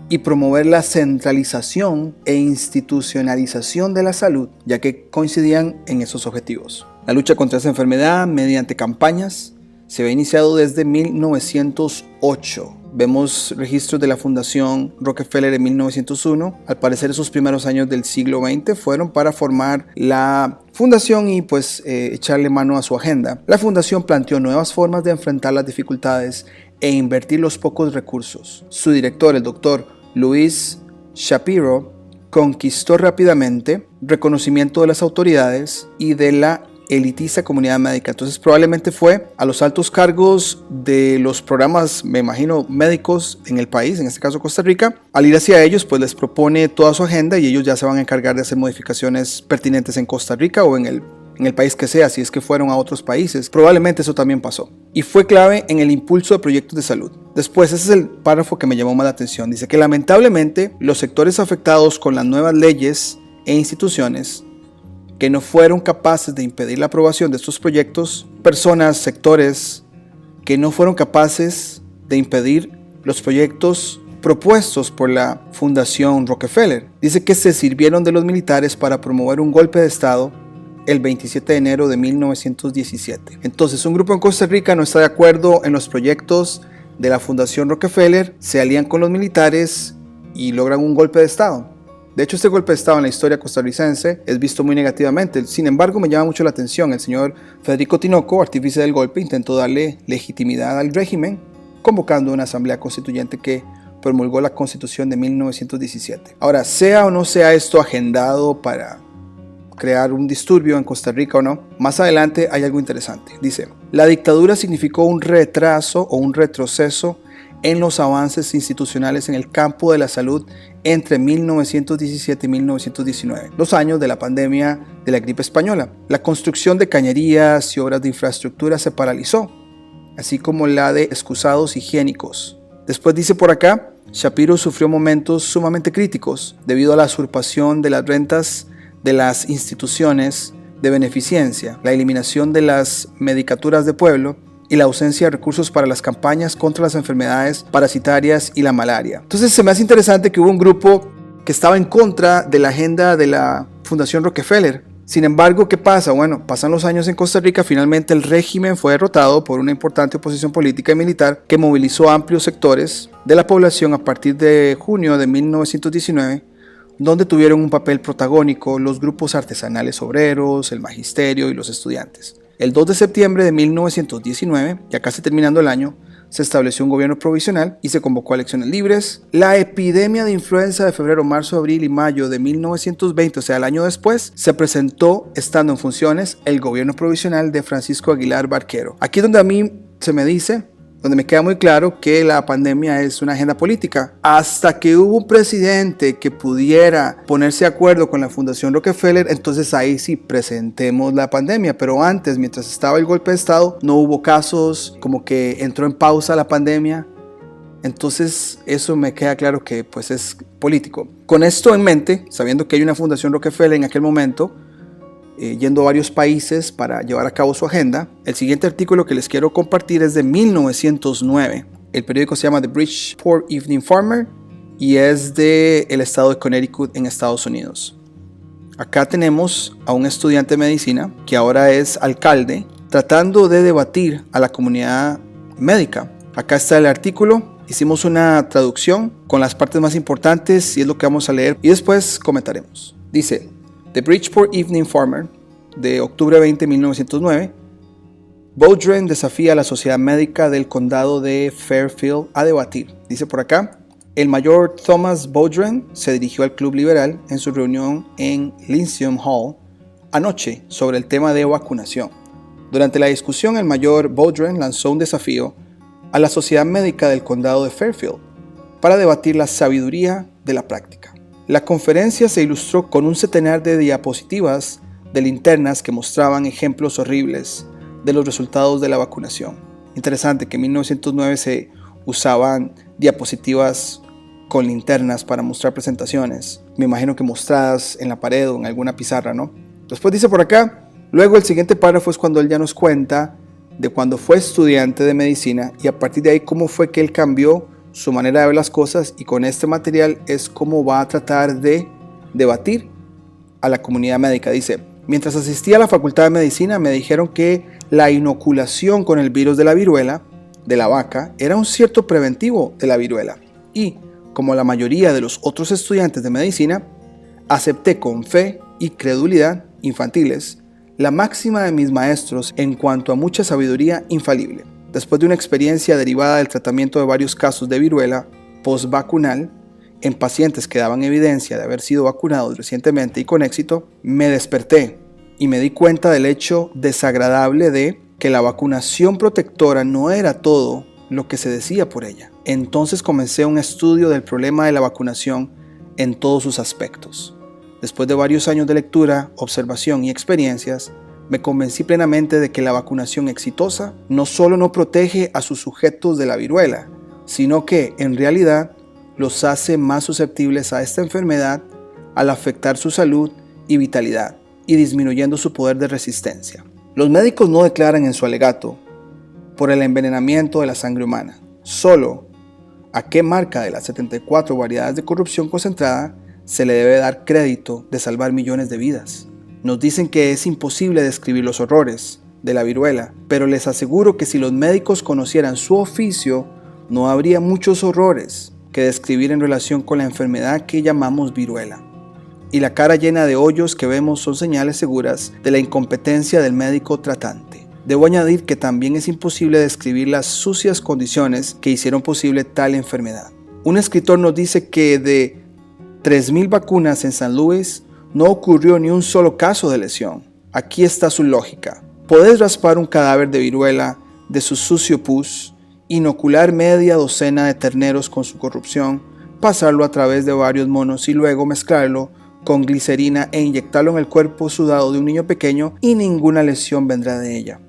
Speaker 1: y promover la centralización e institucionalización de la salud, ya que coincidían en esos objetivos. La lucha contra esa enfermedad mediante campañas se había iniciado desde 1908. Vemos registros de la Fundación Rockefeller en 1901. Al parecer esos primeros años del siglo XX fueron para formar la fundación y pues echarle mano a su agenda. La fundación planteó nuevas formas de enfrentar las dificultades e invertir los pocos recursos. Su director, el doctor Louis Shapiro, conquistó rápidamente reconocimiento de las autoridades y de la elitista comunidad médica. Entonces probablemente fue a los altos cargos de los programas, me imagino, médicos en el país, en este caso Costa Rica. Al ir hacia ellos, pues les propone toda su agenda y ellos ya se van a encargar de hacer modificaciones pertinentes en Costa Rica o en el país que sea, si es que fueron a otros países. Probablemente eso también pasó. Y fue clave en el impulso de proyectos de salud. Después, ese es el párrafo que me llamó más la atención. Dice que lamentablemente los sectores afectados con las nuevas leyes e instituciones que no fueron capaces de impedir la aprobación de estos proyectos, personas, sectores que no fueron capaces de impedir los proyectos propuestos por la Fundación Rockefeller. Dice que se sirvieron de los militares para promover un golpe de Estado el 27 de enero de 1917. Entonces, un grupo en Costa Rica no está de acuerdo en los proyectos de la Fundación Rockefeller, se alían con los militares y logran un golpe de Estado. De hecho, este golpe de Estado en la historia costarricense es visto muy negativamente. Sin embargo, me llama mucho la atención. El señor Federico Tinoco, artífice del golpe, intentó darle legitimidad al régimen, convocando una asamblea constituyente que promulgó la Constitución de 1917. Ahora, sea o no sea esto agendado para crear un disturbio en Costa Rica o no. Más adelante hay algo interesante. Dice, la dictadura significó un retraso o un retroceso en los avances institucionales en el campo de la salud entre 1917 y 1919, los años de la pandemia de la gripe española. La construcción de cañerías y obras de infraestructura se paralizó, así como la de excusados higiénicos. Después dice por acá, Shapiro sufrió momentos sumamente críticos debido a la usurpación de las rentas de las instituciones de beneficencia, la eliminación de las medicaturas de pueblo y la ausencia de recursos para las campañas contra las enfermedades parasitarias y la malaria. Entonces se me hace interesante que hubo un grupo que estaba en contra de la agenda de la Fundación Rockefeller. Sin embargo, ¿qué pasa? Bueno, pasan los años en Costa Rica, finalmente el régimen fue derrotado por una importante oposición política y militar que movilizó amplios sectores de la población a partir de junio de 1919, donde tuvieron un papel protagónico los grupos artesanales obreros, el magisterio y los estudiantes. El 2 de septiembre de 1919, ya casi terminando el año, se estableció un gobierno provisional y se convocó a elecciones libres. La epidemia de influenza de febrero, marzo, abril y mayo de 1920, o sea, el año después, se presentó estando en funciones el gobierno provisional de Francisco Aguilar Barquero. Aquí es donde a mí se me dice, donde me queda muy claro que la pandemia es una agenda política. Hasta que hubo un presidente que pudiera ponerse de acuerdo con la Fundación Rockefeller, entonces ahí sí presentemos la pandemia. Pero antes, mientras estaba el golpe de Estado, no hubo casos, como que entró en pausa la pandemia. Entonces eso me queda claro que pues es político. Con esto en mente, sabiendo que hay una Fundación Rockefeller en aquel momento, yendo a varios países para llevar a cabo su agenda. El siguiente artículo que les quiero compartir es de 1909. El periódico se llama The Bridgeport Evening Farmer y es del estado de Connecticut en Estados Unidos. Acá tenemos a un estudiante de medicina que ahora es alcalde tratando de debatir a la comunidad médica. Acá está el artículo. Hicimos una traducción con las partes más importantes y es lo que vamos a leer y después comentaremos. Dice: The Bridgeport Evening Farmer, de octubre 20, 1909, Boudreaux desafía a la Sociedad Médica del Condado de Fairfield a debatir. Dice por acá, el mayor Thomas Boudreaux se dirigió al Club Liberal en su reunión en Lyceum Hall anoche sobre el tema de vacunación. Durante la discusión, el mayor Boudreaux lanzó un desafío a la Sociedad Médica del Condado de Fairfield para debatir la sabiduría de la práctica. La conferencia se ilustró con un centenar de diapositivas de linternas que mostraban ejemplos horribles de los resultados de la vacunación. Interesante que en 1909 se usaban diapositivas con linternas para mostrar presentaciones. Me imagino que mostradas en la pared o en alguna pizarra, ¿no? Después dice por acá, luego el siguiente párrafo es cuando él ya nos cuenta de cuando fue estudiante de medicina y a partir de ahí cómo fue que él cambió su manera de ver las cosas, y con este material es cómo va a tratar de debatir a la comunidad médica. Dice, mientras asistía a la Facultad de Medicina me dijeron que la inoculación con el virus de la viruela de la vaca era un cierto preventivo de la viruela y, como la mayoría de los otros estudiantes de medicina, acepté con fe y credulidad infantiles la máxima de mis maestros en cuanto a mucha sabiduría infalible. Después de una experiencia derivada del tratamiento de varios casos de viruela postvacunal en pacientes que daban evidencia de haber sido vacunados recientemente y con éxito, me desperté y me di cuenta del hecho desagradable de que la vacunación protectora no era todo lo que se decía por ella. Entonces comencé un estudio del problema de la vacunación en todos sus aspectos. Después de varios años de lectura, observación y experiencias, me convencí plenamente de que la vacunación exitosa no solo no protege a sus sujetos de la viruela, sino que, en realidad, los hace más susceptibles a esta enfermedad al afectar su salud y vitalidad y disminuyendo su poder de resistencia. Los médicos no declaran en su alegato por el envenenamiento de la sangre humana, solo a qué marca de las 74 variedades de corrupción concentrada se le debe dar crédito de salvar millones de vidas. Nos dicen que es imposible describir los horrores de la viruela, pero les aseguro que si los médicos conocieran su oficio, no habría muchos horrores que describir en relación con la enfermedad que llamamos viruela. Y la cara llena de hoyos que vemos son señales seguras de la incompetencia del médico tratante. Debo añadir que también es imposible describir las sucias condiciones que hicieron posible tal enfermedad. Un escritor nos dice que de 3.000 vacunas en San Luis, no ocurrió ni un solo caso de lesión. Aquí está su lógica. Podés raspar un cadáver de viruela de su sucio pus, inocular media docena de terneros con su corrupción, pasarlo a través de varios monos y luego mezclarlo con glicerina e inyectarlo en el cuerpo sudado de un niño pequeño y ninguna lesión vendrá de ella.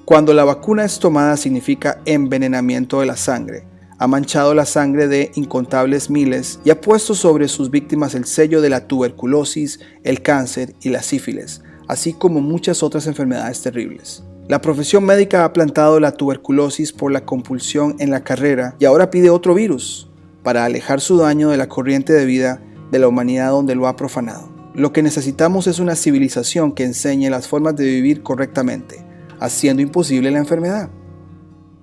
Speaker 1: Cuando la vacuna es tomada significa envenenamiento de la sangre. Ha manchado la sangre de incontables miles y ha puesto sobre sus víctimas el sello de la tuberculosis, el cáncer y la sífilis, así como muchas otras enfermedades terribles. La profesión médica ha plantado la tuberculosis por la compulsión en la carrera y ahora pide otro virus para alejar su daño de la corriente de vida de la humanidad donde lo ha profanado. Lo que necesitamos es una civilización que enseñe las formas de vivir correctamente, haciendo imposible la enfermedad,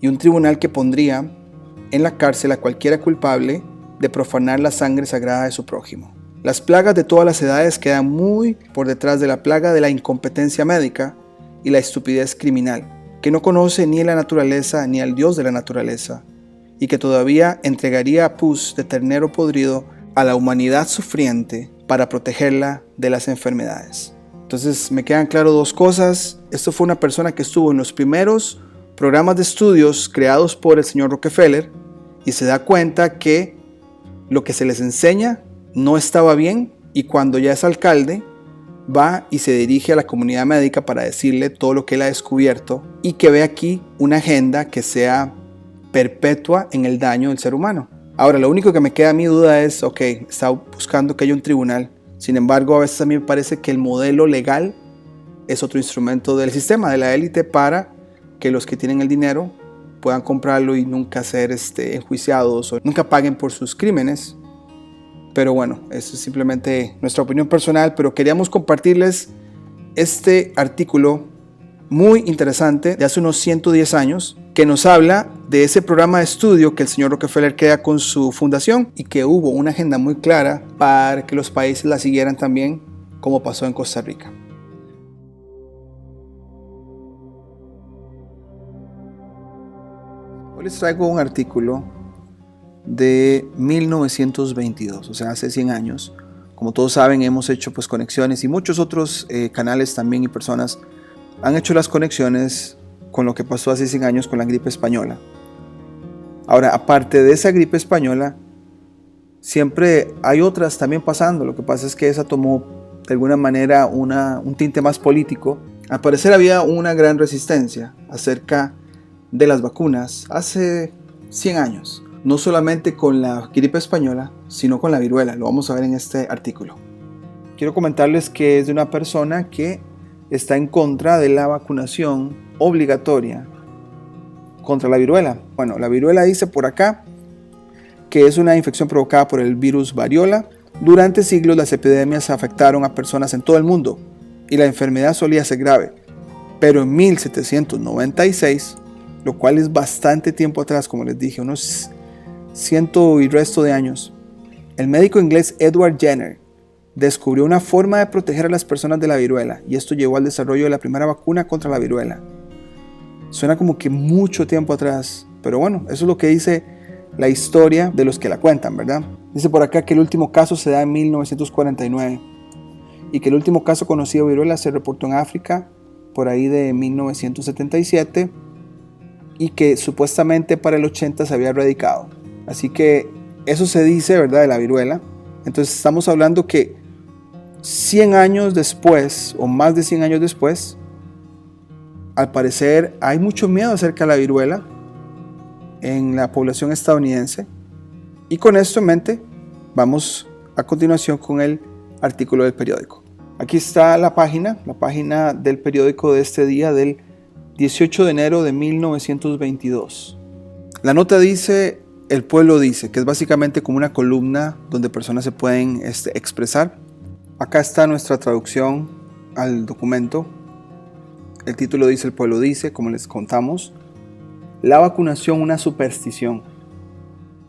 Speaker 1: y un tribunal que pondría en la cárcel a cualquiera culpable de profanar la sangre sagrada de su prójimo. Las plagas de todas las edades quedan muy por detrás de la plaga de la incompetencia médica y la estupidez criminal, que no conoce ni la naturaleza ni al Dios de la naturaleza, y que todavía entregaría a pus de ternero podrido a la humanidad sufriente para protegerla de las enfermedades. Entonces me quedan claras dos cosas. Esto fue una persona que estuvo en los primeros programas de estudios creados por el señor Rockefeller y se da cuenta que lo que se les enseña no estaba bien, y cuando ya es alcalde va y se dirige a la comunidad médica para decirle todo lo que él ha descubierto y que ve aquí una agenda que sea perpetua en el daño del ser humano. Ahora, lo único que me queda a mi duda es, está buscando que haya un tribunal. Sin embargo, a veces a mí me parece que el modelo legal es otro instrumento del sistema, de la élite, para que los que tienen el dinero puedan comprarlo y nunca ser enjuiciados o nunca paguen por sus crímenes. Pero bueno, eso es simplemente nuestra opinión personal, pero queríamos compartirles este artículo muy interesante de hace unos 110 años que nos habla de ese programa de estudio que el señor Rockefeller crea con su fundación y que hubo una agenda muy clara para que los países la siguieran también, como pasó en Costa Rica. Hoy les traigo un artículo de 1922, o sea, hace 100 años. Como todos saben, hemos hecho conexiones y muchos otros canales también y personas han hecho las conexiones con lo que pasó hace 100 años con la gripe española. Ahora, aparte de esa gripe española, siempre hay otras también pasando. Lo que pasa es que esa tomó de alguna manera un tinte más político. Al parecer había una gran resistencia acerca de las vacunas hace 100 años. No solamente con la gripe española, sino con la viruela. Lo vamos a ver en este artículo. Quiero comentarles que es de una persona que está en contra de la vacunación obligatoria contra la viruela. Bueno, la viruela dice por acá que es una infección provocada por el virus variola. Durante siglos las epidemias afectaron a personas en todo el mundo y la enfermedad solía ser grave. Pero en 1796, lo cual es bastante tiempo atrás, como les dije, unos 100 y resto de años, el médico inglés Edward Jenner descubrió una forma de proteger a las personas de la viruela y esto llevó al desarrollo de la primera vacuna contra la viruela. Suena como que mucho tiempo atrás, pero bueno, eso es lo que dice la historia de los que la cuentan, ¿verdad? Dice por acá que el último caso se da en 1949 y que el último caso conocido de viruela se reportó en África por ahí de 1977 y que supuestamente para el 80 se había erradicado. Así que eso se dice, ¿verdad?, de la viruela. Entonces estamos hablando que 100 años después, o más de 100 años después, al parecer hay mucho miedo acerca de la viruela en la población estadounidense. Y con esto en mente, vamos a continuación con el artículo del periódico. Aquí está la página del periódico de este día, del 18 de enero de 1922. La nota dice: El pueblo dice, que es básicamente como una columna donde personas se pueden expresar. Acá está nuestra traducción al documento. El título dice: El pueblo dice, como les contamos. La vacunación, una superstición.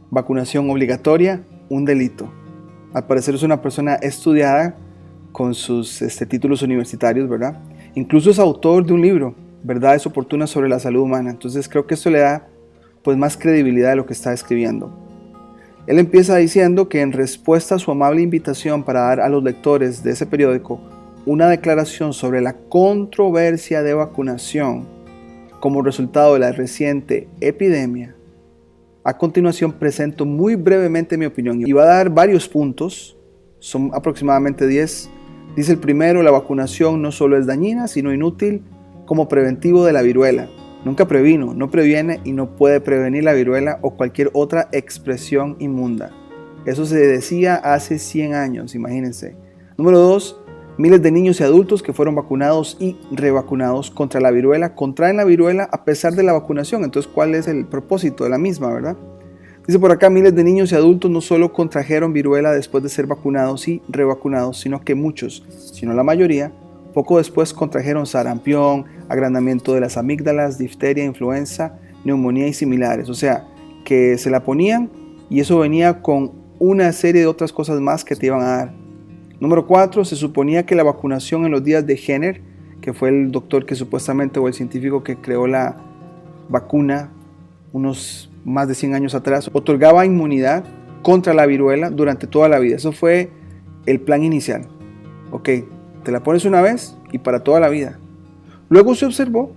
Speaker 1: Vacunación obligatoria, un delito. Al parecer es una persona estudiada con sus títulos universitarios, ¿verdad? Incluso es autor de un libro, Verdades oportunas sobre la salud humana. Entonces creo que esto le da más credibilidad a lo que está escribiendo. Él empieza diciendo que en respuesta a su amable invitación para dar a los lectores de ese periódico una declaración sobre la controversia de vacunación como resultado de la reciente epidemia, a continuación presento muy brevemente mi opinión y va a dar varios puntos, son aproximadamente 10. Dice el primero: la vacunación no solo es dañina, sino inútil como preventivo de la viruela. Nunca previno, no previene y no puede prevenir la viruela o cualquier otra expresión inmunda. Eso se decía hace 100 años, imagínense. Número 2. Miles de niños y adultos que fueron vacunados y revacunados contra la viruela contraen la viruela a pesar de la vacunación. Entonces, ¿cuál es el propósito de la misma, verdad? Dice por acá: miles de niños y adultos no solo contrajeron viruela después de ser vacunados y revacunados, sino que muchos, si no la mayoría, poco después contrajeron sarampión, agrandamiento de las amígdalas, difteria, influenza, neumonía y similares. O sea, que se la ponían y eso venía con una serie de otras cosas más que te iban a dar. Número 4. Se suponía que la vacunación en los días de Jenner, que fue el doctor que supuestamente, o el científico que creó la vacuna unos más de 100 años atrás, otorgaba inmunidad contra la viruela durante toda la vida. Eso fue el plan inicial. Ok, te la pones una vez y para toda la vida. Luego se observó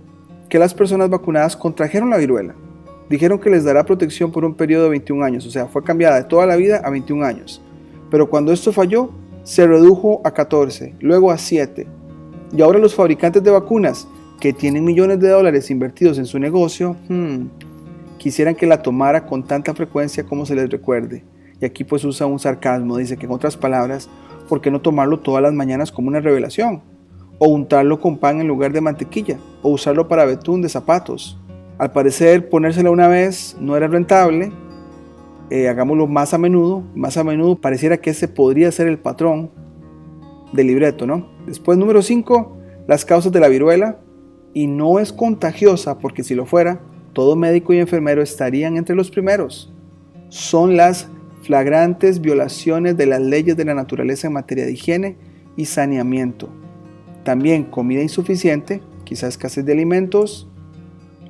Speaker 1: que las personas vacunadas contrajeron la viruela. Dijeron que les dará protección por un periodo de 21 años, o sea, fue cambiada de toda la vida a 21 años. Pero cuando esto falló, se redujo a 14, luego a 7. Y ahora los fabricantes de vacunas, que tienen millones de dólares invertidos en su negocio, quisieran que la tomara con tanta frecuencia como se les recuerde. Y aquí pues usa un sarcasmo, dice que en otras palabras, ¿por qué no tomarlo todas las mañanas como una revelación? O untarlo con pan en lugar de mantequilla, o usarlo para betún de zapatos. Al parecer, ponérsela una vez no era rentable. Hagámoslo más a menudo pareciera que ese podría ser el patrón del libreto, ¿no? Después, número 5, las causas de la viruela. Y no es contagiosa, porque si lo fuera, todo médico y enfermero estarían entre los primeros. Son las flagrantes violaciones de las leyes de la naturaleza en materia de higiene y saneamiento. También comida insuficiente, quizás escasez de alimentos,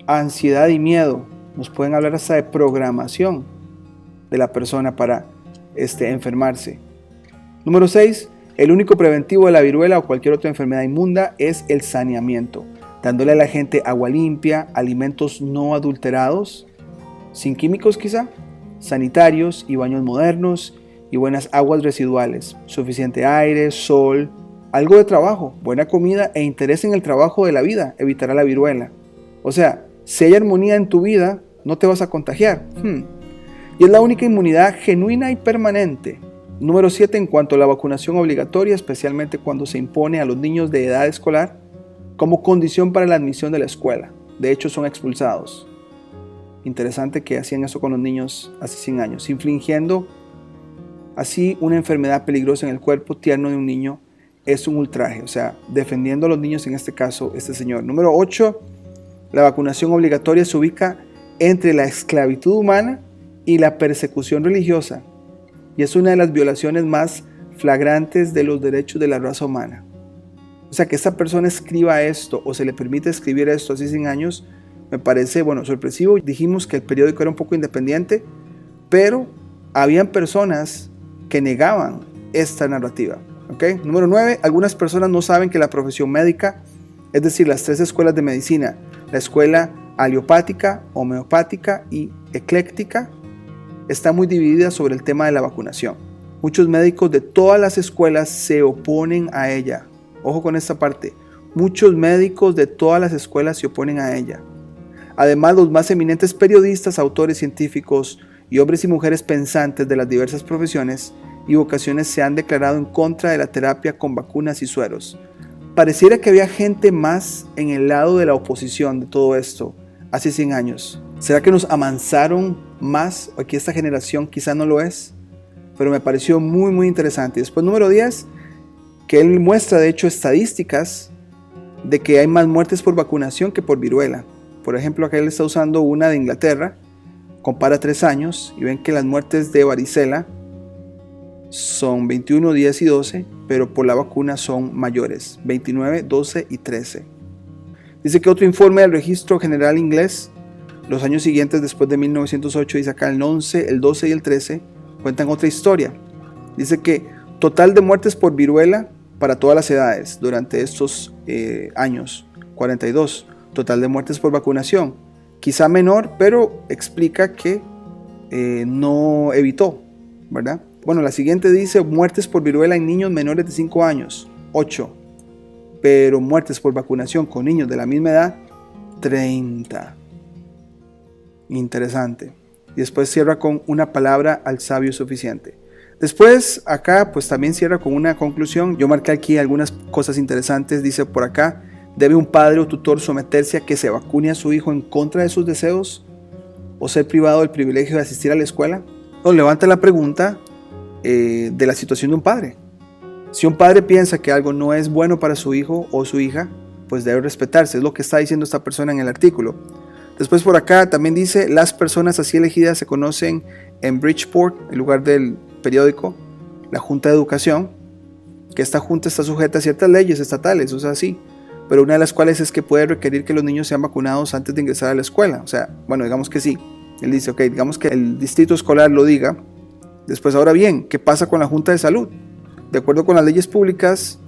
Speaker 1: ansiedad y miedo. Nos pueden hablar hasta de programación de la persona para enfermarse. Número 6. El único preventivo de la viruela o cualquier otra enfermedad inmunda es el saneamiento, dándole a la gente agua limpia, alimentos no adulterados, sin químicos quizá, sanitarios y baños modernos y buenas aguas residuales, suficiente aire, sol, algo de trabajo, buena comida e interés en el trabajo de la vida evitará la viruela. O sea, si hay armonía en tu vida, no te vas a contagiar. Y es la única inmunidad genuina y permanente. Número 7. En cuanto a la vacunación obligatoria, especialmente cuando se impone a los niños de edad escolar, como condición para la admisión de la escuela. De hecho, son expulsados. Interesante que hacían eso con los niños hace 100 años, infligiendo así una enfermedad peligrosa en el cuerpo tierno de un niño. Es un ultraje, o sea, defendiendo a los niños en este caso, este señor. Número 8. La vacunación obligatoria se ubica entre la esclavitud humana y la persecución religiosa, y es una de las violaciones más flagrantes de los derechos de la raza humana. O sea, que esta persona escriba esto o se le permite escribir esto hace 100 años, me parece, sorpresivo. Dijimos que el periódico era un poco independiente, pero habían personas que negaban esta narrativa. ¿Okay? Número 9. Algunas personas no saben que la profesión médica, es decir, las 3 escuelas de medicina, la escuela aliopática, homeopática y ecléctica, está muy dividida sobre el tema de la vacunación. Muchos médicos de todas las escuelas se oponen a ella. Ojo con esta parte. Muchos médicos de todas las escuelas se oponen a ella. Además, los más eminentes periodistas, autores científicos y hombres y mujeres pensantes de las diversas profesiones y vocaciones se han declarado en contra de la terapia con vacunas y sueros. Pareciera que había gente más en el lado de la oposición de todo esto hace 100 años. ¿Será que nos amansaron más? Aquí esta generación quizá no lo es, pero me pareció muy muy interesante. Después, número 10, que él muestra de hecho estadísticas de que hay más muertes por vacunación que por viruela. Por ejemplo, acá él está usando una de Inglaterra, compara 3 años y ven que las muertes de varicela son 21, 10 y 12, pero por la vacuna son mayores, 29, 12 y 13. Dice que otro informe del Registro General Inglés, los años siguientes después de 1908, dice acá el 11, el 12 y el 13, cuentan otra historia. Dice que total de muertes por viruela para todas las edades durante estos años, 42. Total de muertes por vacunación, quizá menor, pero explica que no evitó, ¿verdad? Bueno, la siguiente dice muertes por viruela en niños menores de 5 años, 8. Pero muertes por vacunación con niños de la misma edad, 30. Interesante. Y después cierra con una palabra al sabio suficiente. Después acá pues también cierra con una conclusión. Yo marqué aquí algunas cosas interesantes. Dice por acá, ¿debe un padre o tutor someterse a que se vacune a su hijo en contra de sus deseos o ser privado del privilegio de asistir a la escuela? Nos levanta la pregunta de la situación de un padre. Si un padre piensa que algo no es bueno para su hijo o su hija, pues debe respetarse. Es lo que está diciendo esta persona en el artículo. Después por acá también dice, las personas así elegidas se conocen en Bridgeport, el lugar del periódico, la Junta de Educación, que esta junta está sujeta a ciertas leyes estatales, o sea, sí, pero una de las cuales es que puede requerir que los niños sean vacunados antes de ingresar a la escuela. O sea, bueno, digamos que sí. Él dice, ok, digamos que el distrito escolar lo diga. Después, ahora bien, ¿qué pasa con la Junta de Salud? De acuerdo con las leyes públicas,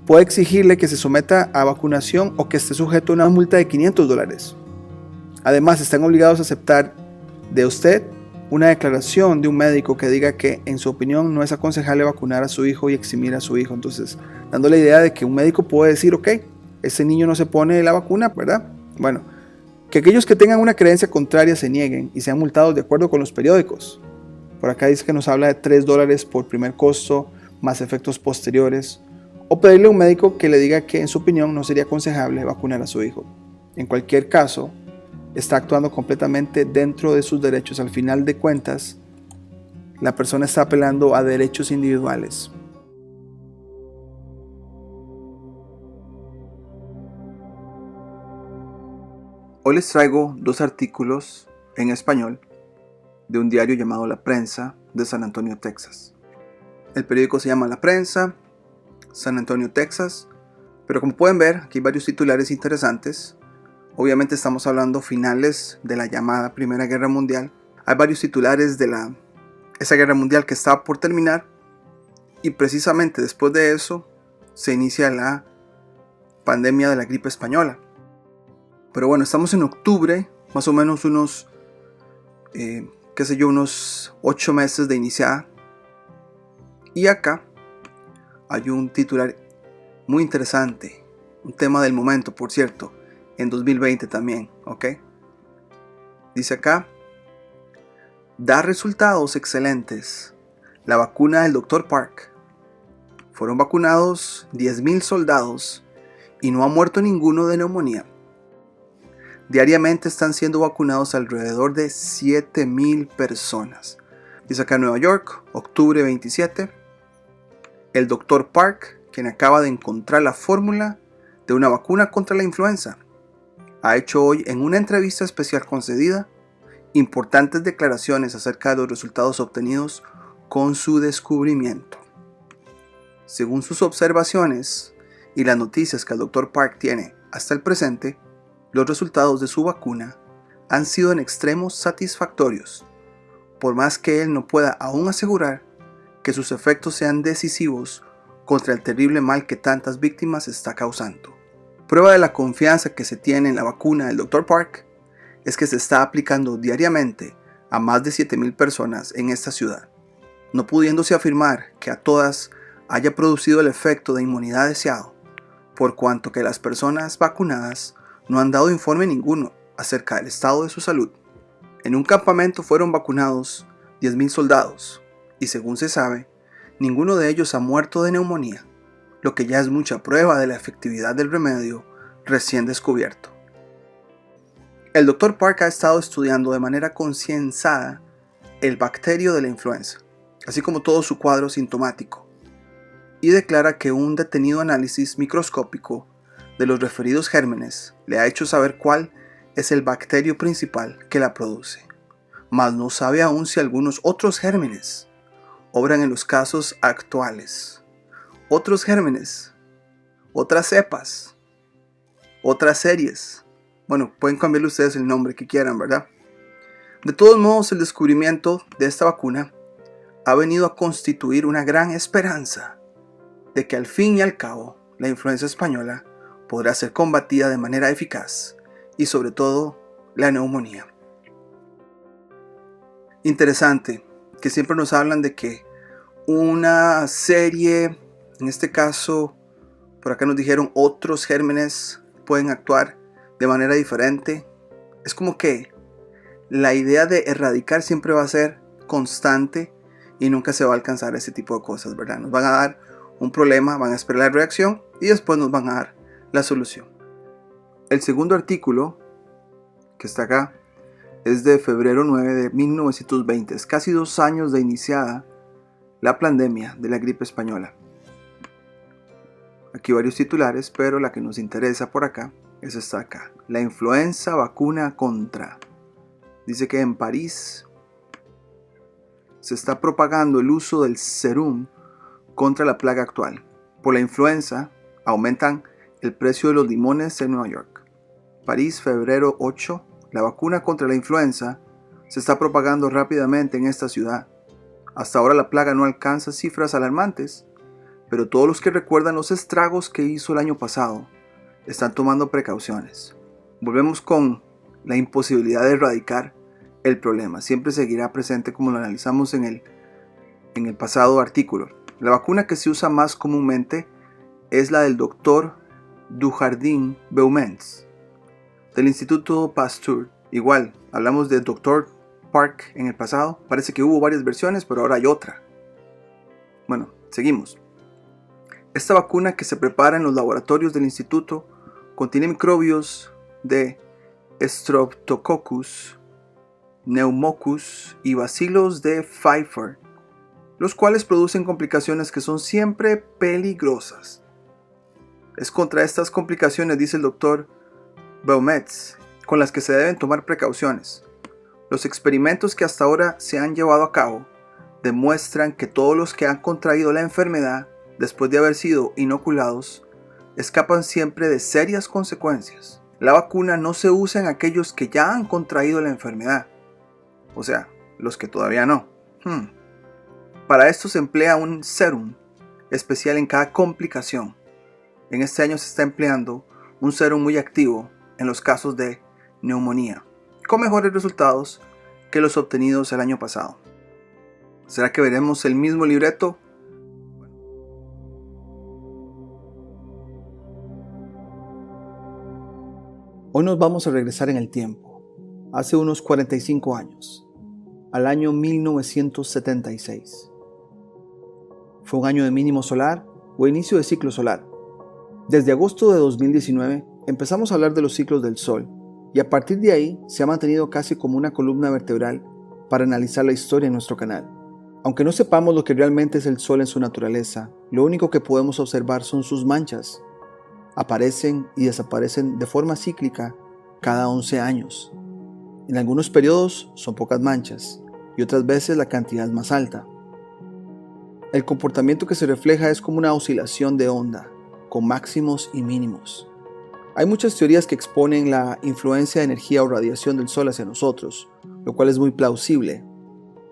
Speaker 1: puede exigirle que se someta a vacunación o que esté sujeto a una multa de $500. Además, están obligados a aceptar de usted una declaración de un médico que diga que, en su opinión, no es aconsejable vacunar a su hijo y eximir a su hijo. Entonces, dando la idea de que un médico puede decir, ok, ese niño no se pone la vacuna, ¿verdad? Bueno, que aquellos que tengan una creencia contraria se nieguen y sean multados de acuerdo con los periódicos. Por acá dice que nos habla de $3 por primer costo, más efectos posteriores, o pedirle a un médico que le diga que, en su opinión, no sería aconsejable vacunar a su hijo. En cualquier caso, está actuando completamente dentro de sus derechos. Al final de cuentas, la persona está apelando a derechos individuales. Hoy les traigo 2 artículos en español de un diario llamado La Prensa de San Antonio, Texas. El periódico se llama La Prensa, San Antonio, Texas, pero como pueden ver, aquí hay varios titulares interesantes. Obviamente estamos hablando finales de la llamada Primera Guerra Mundial. Hay varios titulares de esa guerra mundial que estaba por terminar, y precisamente después de eso se inicia la pandemia de la gripe española. Pero bueno, estamos en octubre, más o menos unos 8 meses de iniciada. Y acá hay un titular muy interesante, un tema del momento, por cierto, en 2020 también, ¿ok? Dice acá, da resultados excelentes. La vacuna del Dr. Park. Fueron vacunados 10,000 soldados y no ha muerto ninguno de neumonía. Diariamente están siendo vacunados alrededor de 7,000 personas. Dice acá Nueva York, octubre 27. El Dr. Park, quien acaba de encontrar la fórmula de una vacuna contra la influenza, ha hecho hoy en una entrevista especial concedida importantes declaraciones acerca de los resultados obtenidos con su descubrimiento. Según sus observaciones y las noticias que el Dr. Park tiene hasta el presente, los resultados de su vacuna han sido en extremo satisfactorios, por más que él no pueda aún asegurar que sus efectos sean decisivos contra el terrible mal que tantas víctimas está causando. Prueba de la confianza que se tiene en la vacuna del Dr. Park es que se está aplicando diariamente a más de 7,000 personas en esta ciudad, no pudiéndose afirmar que a todas haya producido el efecto de inmunidad deseado, por cuanto que las personas vacunadas no han dado informe ninguno acerca del estado de su salud. En un campamento fueron vacunados 10,000 soldados y, según se sabe, ninguno de ellos ha muerto de neumonía, lo que ya es mucha prueba de la efectividad del remedio recién descubierto. El Dr. Park ha estado estudiando de manera concienzada el bacterio de la influenza, así como todo su cuadro sintomático, y declara que un detenido análisis microscópico de los referidos gérmenes le ha hecho saber cuál es el bacterio principal que la produce, mas no sabe aún si algunos otros gérmenes obran en los casos actuales. Otros gérmenes, otras cepas, otras series. Bueno, pueden cambiarle ustedes el nombre que quieran, ¿verdad? De todos modos, el descubrimiento de esta vacuna ha venido a constituir una gran esperanza de que al fin y al cabo la influenza española podrá ser combatida de manera eficaz y sobre todo la neumonía. Interesante que siempre nos hablan de que una serie, en este caso por acá nos dijeron otros gérmenes pueden actuar de manera diferente. Es como que la idea de erradicar siempre va a ser constante y nunca se va a alcanzar ese tipo de cosas, ¿verdad? Nos van a dar un problema, van a esperar la reacción y después nos van a dar la solución. El segundo artículo que está acá es de febrero 9 de 1920. Es casi 2 años de iniciada la pandemia de la gripe española. Aquí varios titulares, pero la que nos interesa por acá es esta acá. La influenza vacuna contra. Dice que en París se está propagando el uso del serum contra la plaga actual. Por la influenza aumentan el precio de los limones en Nueva York. París, febrero 8. La vacuna contra la influenza se está propagando rápidamente en esta ciudad. Hasta ahora la plaga no alcanza cifras alarmantes, pero todos los que recuerdan los estragos que hizo el año pasado están tomando precauciones. Volvemos con la imposibilidad de erradicar el problema. Siempre seguirá presente como lo analizamos en el pasado artículo. La vacuna que se usa más comúnmente es la del Dr. Dujardin Beaumens, del Instituto Pasteur. Igual, hablamos de Dr. Park en el pasado. Parece que hubo varias versiones, pero ahora hay otra. Bueno, seguimos. Esta vacuna que se prepara en los laboratorios del instituto contiene microbios de Streptococcus, Pneumococcus y bacilos de Pfeiffer, los cuales producen complicaciones que son siempre peligrosas. Es contra estas complicaciones, dice el doctor Beaumens, con las que se deben tomar precauciones. Los experimentos que hasta ahora se han llevado a cabo demuestran que todos los que han contraído la enfermedad después de haber sido inoculados escapan siempre de serias consecuencias. La vacuna no se usa en aquellos que ya han contraído la enfermedad, o sea, los que todavía no. Para esto se emplea un serum especial en cada complicación. En este año se está empleando un serum muy activo en los casos de neumonía, con mejores resultados que los obtenidos el año pasado. ¿Será que veremos el mismo libreto? Hoy nos vamos a regresar en el tiempo, hace unos 45 años, al año 1976. Fue un año de mínimo solar o inicio de ciclo solar. Desde agosto de 2019 empezamos a hablar de los ciclos del Sol y a partir de ahí se ha mantenido casi como una columna vertebral para analizar la historia en nuestro canal. Aunque no sepamos lo que realmente es el Sol en su naturaleza, lo único que podemos observar son sus manchas. Aparecen y desaparecen de forma cíclica cada 11 años. En algunos periodos son pocas manchas y otras veces la cantidad es más alta. El comportamiento que se refleja es como una oscilación de onda, con máximos y mínimos. Hay muchas teorías que exponen la influencia de energía o radiación del Sol hacia nosotros, lo cual es muy plausible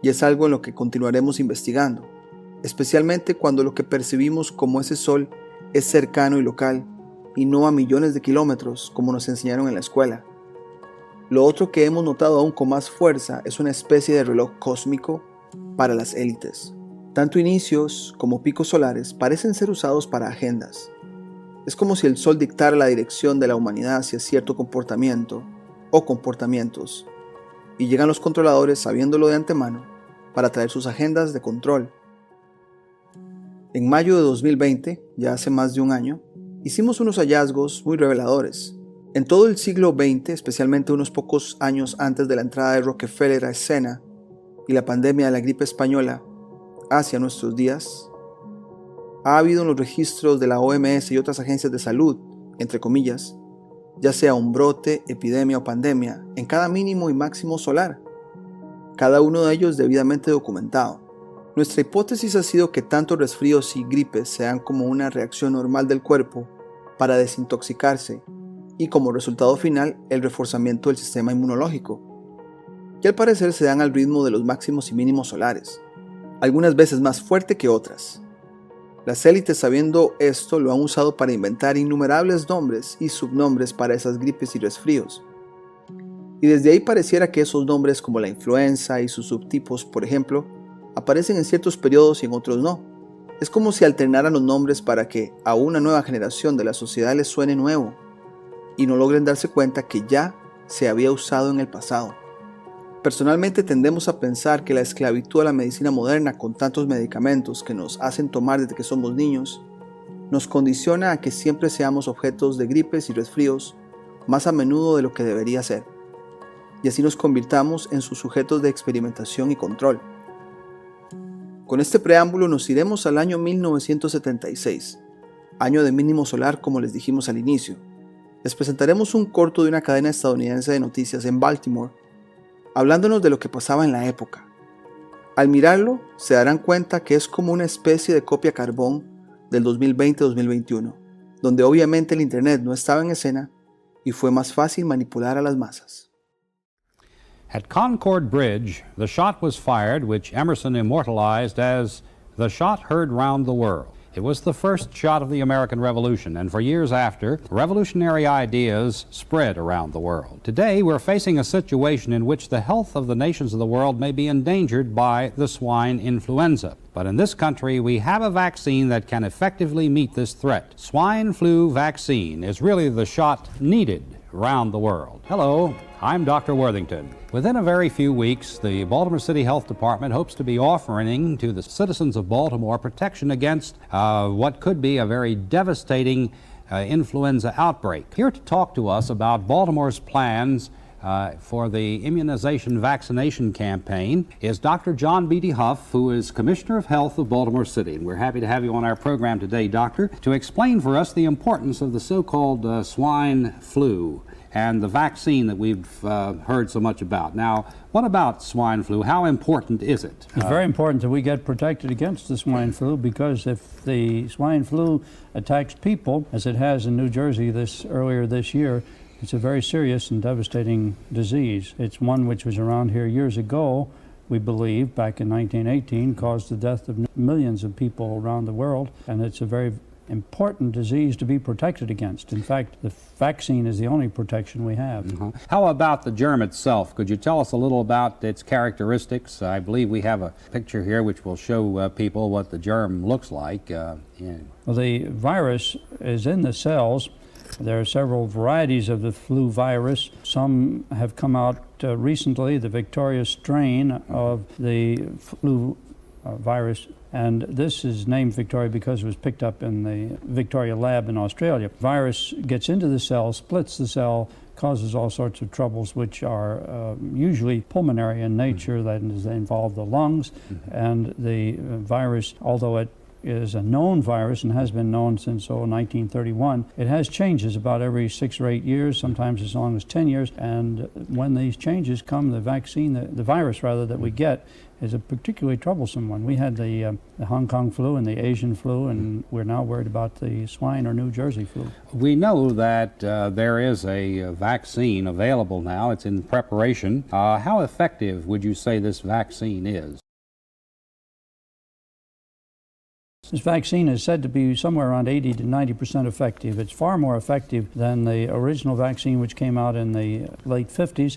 Speaker 1: y es algo en lo que continuaremos investigando, especialmente cuando lo que percibimos como ese Sol es cercano y local y no a millones de kilómetros como nos enseñaron en la escuela. Lo otro que hemos notado aún con más fuerza es una especie de reloj cósmico para las élites. Tanto inicios como picos solares parecen ser usados para agendas. Es como si el Sol dictara la dirección de la humanidad hacia cierto comportamiento o comportamientos, y llegan los controladores sabiéndolo de antemano para traer sus agendas de control. En mayo de 2020, ya hace más de un año, hicimos unos hallazgos muy reveladores. En todo el siglo XX, especialmente unos pocos años antes de la entrada de Rockefeller a escena y la pandemia de la gripe española hacia nuestros días, ha habido en los registros de la OMS y otras agencias de salud, entre comillas, ya sea un brote, epidemia o pandemia, en cada mínimo y máximo solar, cada uno de ellos debidamente documentado. Nuestra hipótesis ha sido que tanto resfríos y gripes sean como una reacción normal del cuerpo para desintoxicarse y como resultado final el reforzamiento del sistema inmunológico, que al parecer se dan al ritmo de los máximos y mínimos solares. algunas veces más fuerte que otras. Las élites, sabiendo esto, lo han usado para inventar innumerables nombres y subnombres para esas gripes y resfríos. Y desde ahí pareciera que esos nombres, como la influenza y sus subtipos, por ejemplo, aparecen en ciertos periodos y en otros no. Es como si alternaran los nombres para que a una nueva generación de la sociedad les suene nuevo y no logren darse cuenta que ya se había usado en el pasado. Personalmente tendemos a pensar que la esclavitud a la medicina moderna, con tantos medicamentos que nos hacen tomar desde que somos niños, nos condiciona a que siempre seamos objetos de gripes y resfríos más a menudo de lo que debería ser, y así nos convirtamos en sus sujetos de experimentación y control. Con este preámbulo nos iremos al año 1976, año de mínimo solar como les dijimos al inicio. Les presentaremos un corto de una cadena estadounidense de noticias en Baltimore, hablándonos de lo que pasaba en la época. Al mirarlo, se darán cuenta que es como una especie de copia carbón del 2020-2021, donde obviamente el Internet no estaba en escena y fue más fácil manipular a las masas.
Speaker 2: At Concord Bridge, the shot was fired which Emerson immortalized as the shot heard round the world. It was the first shot of the American Revolution, and for years after, revolutionary ideas spread around the world. Today, we're facing a situation in which the health of the nations of the world may be endangered by the swine influenza. But in this country, we have a vaccine that can effectively meet this threat. Swine flu vaccine is really the shot needed around the world. Hello, I'm Dr. Worthington. Within a very few weeks, the Baltimore City Health Department hopes to be offering to the citizens of Baltimore protection against what could be a very devastating influenza outbreak. Here to talk to us about Baltimore's plans for the immunization vaccination campaign is Dr. John Beatty Huff, who is Commissioner of Health of Baltimore City. And we're happy to have you on our program today, Doctor, to explain for us the importance of the so-called swine flu and the vaccine that we've heard so much about. Now, what about swine flu? How important is it?
Speaker 3: It's very important that we get protected against the swine flu, because if the swine flu attacks people, as it has in New Jersey earlier this year, it's a very serious and devastating disease. It's one which was around here years ago, we believe, back in 1918, caused the death of millions of people around the world, and it's a very important disease to be protected against. In fact, the vaccine is the only protection we have.
Speaker 2: How about the germ itself? Could you tell us a little about its characteristics? I believe we have a picture here which will show people what the germ looks like.
Speaker 3: Well, the virus is in the cells. There are several varieties of the flu virus. Some have come out recently, the Victoria strain of the flu virus, and this is named Victoria because it was picked up in the Victoria lab in Australia. Virus gets into the cell, splits the cell, causes all sorts of troubles which are usually pulmonary in nature, that is, they involve the lungs, and the virus, although it is a known virus and has been known since 1931. It has changes about every 6 or 8 years, sometimes as long as 10 years, and when these changes come, the vaccine, the virus rather, that we get is a particularly troublesome one. We had the Hong Kong flu and the Asian flu, and we're now worried about the swine or New Jersey flu.
Speaker 2: We know that there is a vaccine available now. It's in preparation. How effective would you say this vaccine is?
Speaker 3: This vaccine is said to be somewhere around 80 to 90% effective. It's far more effective than the original vaccine, which came out in the late 50s.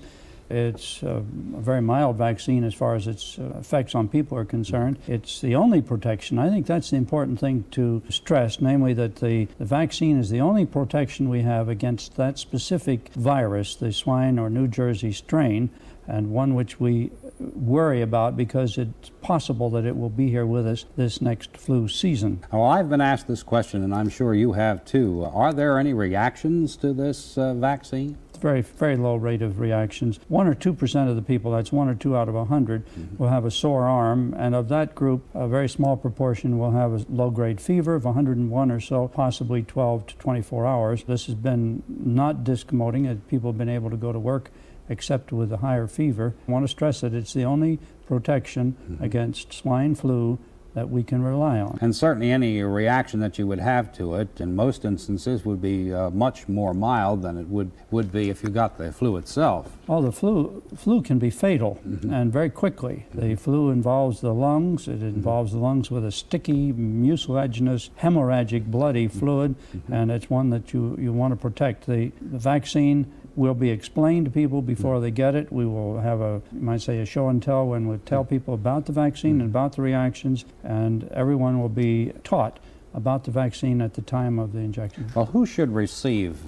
Speaker 3: It's a very mild vaccine as far as its effects on people are concerned. It's the only protection. I think that's the important thing to stress, namely that the vaccine is the only protection we have against that specific virus, the swine or New Jersey strain, and one which we worry about because it's possible that it will be here with us this next flu season.
Speaker 2: Well, I've been asked this question, and I'm sure you have too. Are there any reactions to this vaccine?
Speaker 3: Very, very low rate of reactions. 1 or 2% of the people, that's 1 or 2 out of 100, will have a sore arm, and of that group, a very small proportion will have a low-grade fever of 101 or so, possibly 12 to 24 hours. This has been not discommoding. People have been able to go to work except with a higher fever. I want to stress that it's the only protection against swine flu that we can rely on.
Speaker 2: And certainly any reaction that you would have to it, in most instances, would be much more mild than it would be if you got the flu itself.
Speaker 3: Well, the flu can be fatal, and very quickly. The flu involves the lungs. It involves the lungs with a sticky, mucilaginous, hemorrhagic, bloody fluid, and it's one that you want to protect. The vaccine will be explained to people before they get it. We will have you might say, a show and tell when we tell people about the vaccine and about the reactions, and everyone will be taught about the vaccine at the time of the injection.
Speaker 2: Well, who should receive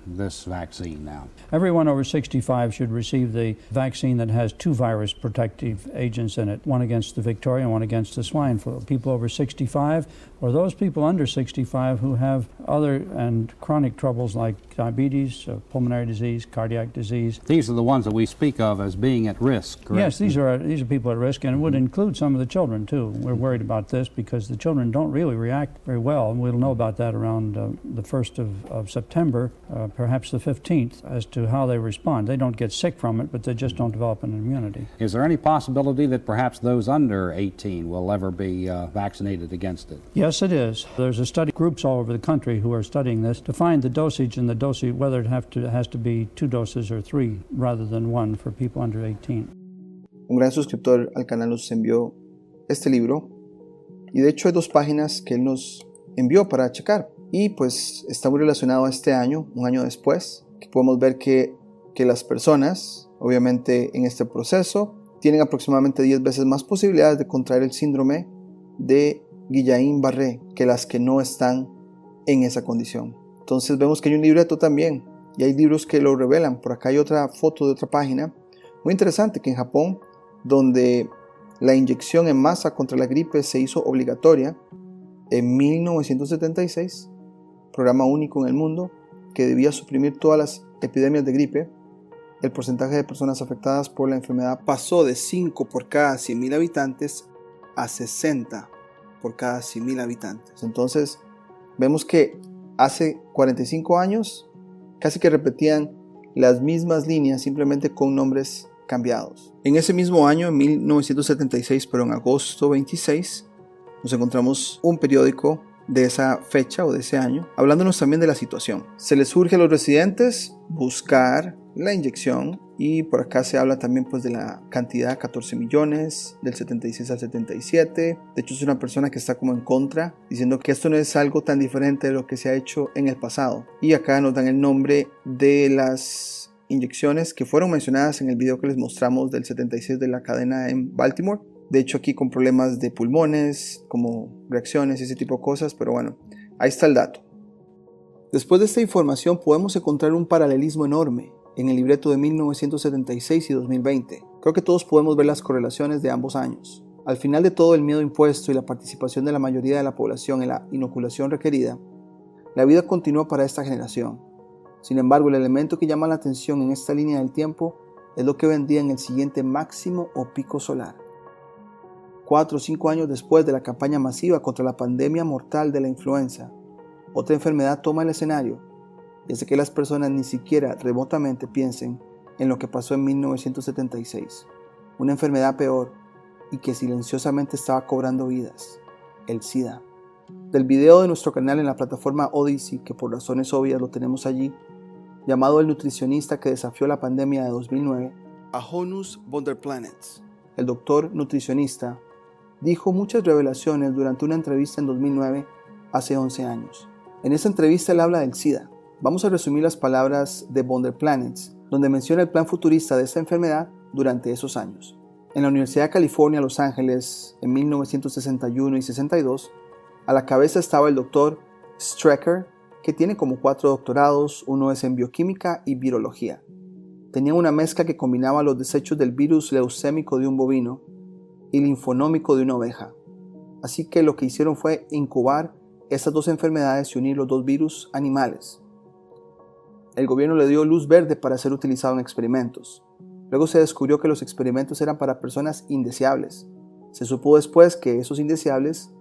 Speaker 2: this vaccine now?
Speaker 3: Everyone over 65 should receive the vaccine that has two virus protective agents in it, one against the Victoria and one against the swine flu. People over 65 or those people under 65 who have other and chronic troubles like diabetes, pulmonary disease, cardiac disease.
Speaker 2: These are the ones that we speak of as being at risk, correct?
Speaker 3: Yes, these are people at risk, and it would include some of the children too. We're worried about this because the children don't really react very well, and we'll know about that around the 1st of September, perhaps the 15th, as to how they respond. They don't get sick from it, but they just don't develop an immunity.
Speaker 2: Is there any possibility that perhaps those under 18 will ever be vaccinated against it?
Speaker 3: Yes, it is. There's a study groups all over the country who are studying this to find the dosage and the dosage, whether it has to be 2 doses or 3 rather than 1 for people under 18.
Speaker 1: Un gran suscriptor al canal nos envió este libro y de hecho hay 2 páginas que él nos envió para checar y pues está muy relacionado a este año, un año después, que podemos ver que las personas, obviamente en este proceso, tienen aproximadamente 10 veces más posibilidades de contraer el síndrome de Guillain-Barré que las que no están en esa condición. Entonces vemos que hay un libreto también y hay libros que lo revelan. Por acá hay otra foto de otra página muy interesante, que en Japón, donde la inyección en masa contra la gripe se hizo obligatoria en 1976, programa único en el mundo que debía suprimir todas las epidemias de gripe, el porcentaje de personas afectadas por la enfermedad pasó de 5 por cada 100.000 habitantes a 60 por cada 100.000 habitantes. Entonces vemos que hace 45 años casi que repetían las mismas líneas, simplemente con nombres cambiados. En ese mismo año, en 1976, pero en agosto 26, nos encontramos un periódico de esa fecha o de ese año, hablándonos también de la situación. Se les urge a los residentes buscar la inyección y por acá se habla también pues de la cantidad, 14 millones, del 76 al 77. De hecho es una persona que está como en contra, diciendo que esto no es algo tan diferente de lo que se ha hecho en el pasado. Y acá nos dan el nombre de las inyecciones que fueron mencionadas en el video que les mostramos del 76 de la cadena en Baltimore. De hecho aquí con problemas de pulmones, como reacciones y ese tipo de cosas, pero bueno, ahí está el dato. Después de esta información podemos encontrar un paralelismo enorme en el libreto de 1976 y 2020. Creo que todos podemos ver las correlaciones de ambos años. Al final de todo el miedo impuesto y la participación de la mayoría de la población en la inoculación requerida, la vida continúa para esta generación. Sin embargo, el elemento que llama la atención en esta línea del tiempo es lo que vendría en el siguiente máximo o pico solar. 4 o 5 años después de la campaña masiva contra la pandemia mortal de la influenza, otra enfermedad toma el escenario y hace que las personas ni siquiera remotamente piensen en lo que pasó en 1976. Una enfermedad peor y que silenciosamente estaba cobrando vidas, el SIDA. Del video de nuestro canal en la plataforma Odyssey, que por razones obvias lo tenemos allí, llamado El nutricionista que desafió la pandemia de 2009, a Honus von der Planets, el doctor nutricionista, dijo muchas revelaciones durante una entrevista en 2009, hace 11 años. En esa entrevista él habla del SIDA. Vamos a resumir las palabras de von der Planets, donde menciona el plan futurista de esta enfermedad durante esos años. En la Universidad de California, Los Ángeles, en 1961 y 62, a la cabeza estaba el doctor Strecker, que tiene como 4 doctorados, uno es en bioquímica y virología. Tenía una mezcla que combinaba los desechos del virus leucémico de un bovino y linfonómico de una oveja. Así que lo que hicieron fue incubar estas 2 enfermedades y unir los 2 virus animales. El gobierno le dio luz verde para ser utilizado en experimentos. Luego se descubrió que los experimentos eran para personas indeseables. Se supo después que esos indeseables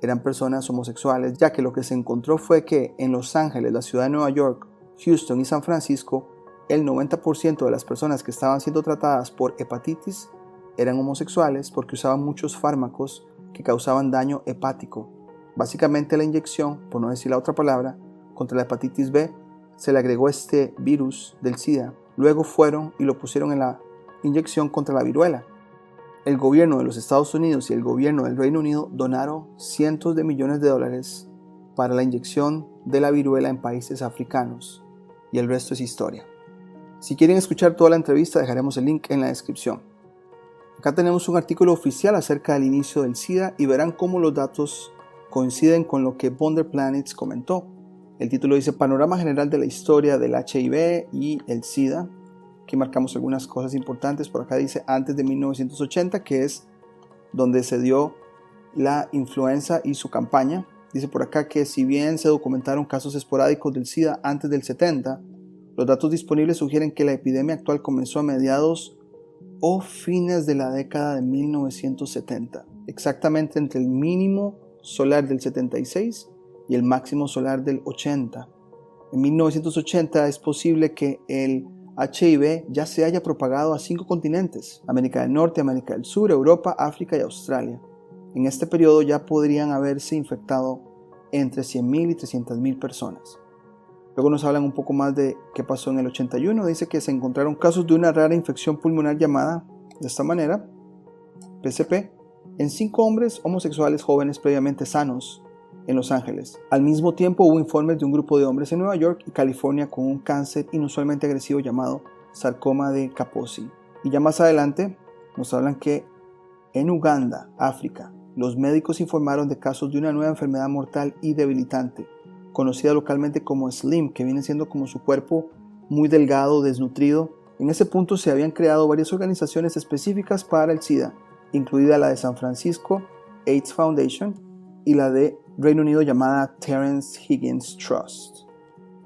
Speaker 1: eran personas homosexuales, ya que lo que se encontró fue que en Los Ángeles, la ciudad de Nueva York, Houston y San Francisco, el 90% de las personas que estaban siendo tratadas por hepatitis eran homosexuales porque usaban muchos fármacos que causaban daño hepático. Básicamente la inyección, por no decir la otra palabra, contra la hepatitis B, se le agregó este virus del SIDA. Luego fueron y lo pusieron en la inyección contra la viruela. El gobierno de los Estados Unidos y el gobierno del Reino Unido donaron cientos de millones de dólares para la inyección de la viruela en países africanos. Y el resto es historia. Si quieren escuchar toda la entrevista, dejaremos el link en la descripción. Acá tenemos un artículo oficial acerca del inicio del SIDA y verán cómo los datos coinciden con lo que Wonder Planets comentó. El título dice Panorama general de la historia del HIV y el SIDA. Aquí marcamos algunas cosas importantes. Por acá dice antes de 1980, que es donde se dio la influenza y su campaña. Dice por acá que si bien se documentaron casos esporádicos del SIDA antes del 70, los datos disponibles sugieren que la epidemia actual comenzó a mediados o fines de la década de 1970, exactamente entre el mínimo solar del 76 y el máximo solar del 80. En 1980 es posible que el HIV ya se haya propagado a 5 continentes: América del Norte, América del Sur, Europa, África y Australia. En este periodo ya podrían haberse infectado entre 100.000 y 300.000 personas. Luego nos hablan un poco más de qué pasó en el 81. Dice que se encontraron casos de una rara infección pulmonar llamada de esta manera, PCP, en 5 hombres homosexuales jóvenes previamente sanos en Los Ángeles. Al mismo tiempo hubo informes de un grupo de hombres en Nueva York y California con un cáncer inusualmente agresivo llamado sarcoma de Kaposi. Y ya más adelante nos hablan que en Uganda, África, los médicos informaron de casos de una nueva enfermedad mortal y debilitante, conocida localmente como SLIM, que viene siendo como su cuerpo muy delgado, desnutrido. En ese punto se habían creado varias organizaciones específicas para el SIDA, incluida la de San Francisco AIDS Foundation y la de Reino Unido llamada Terence Higgins Trust.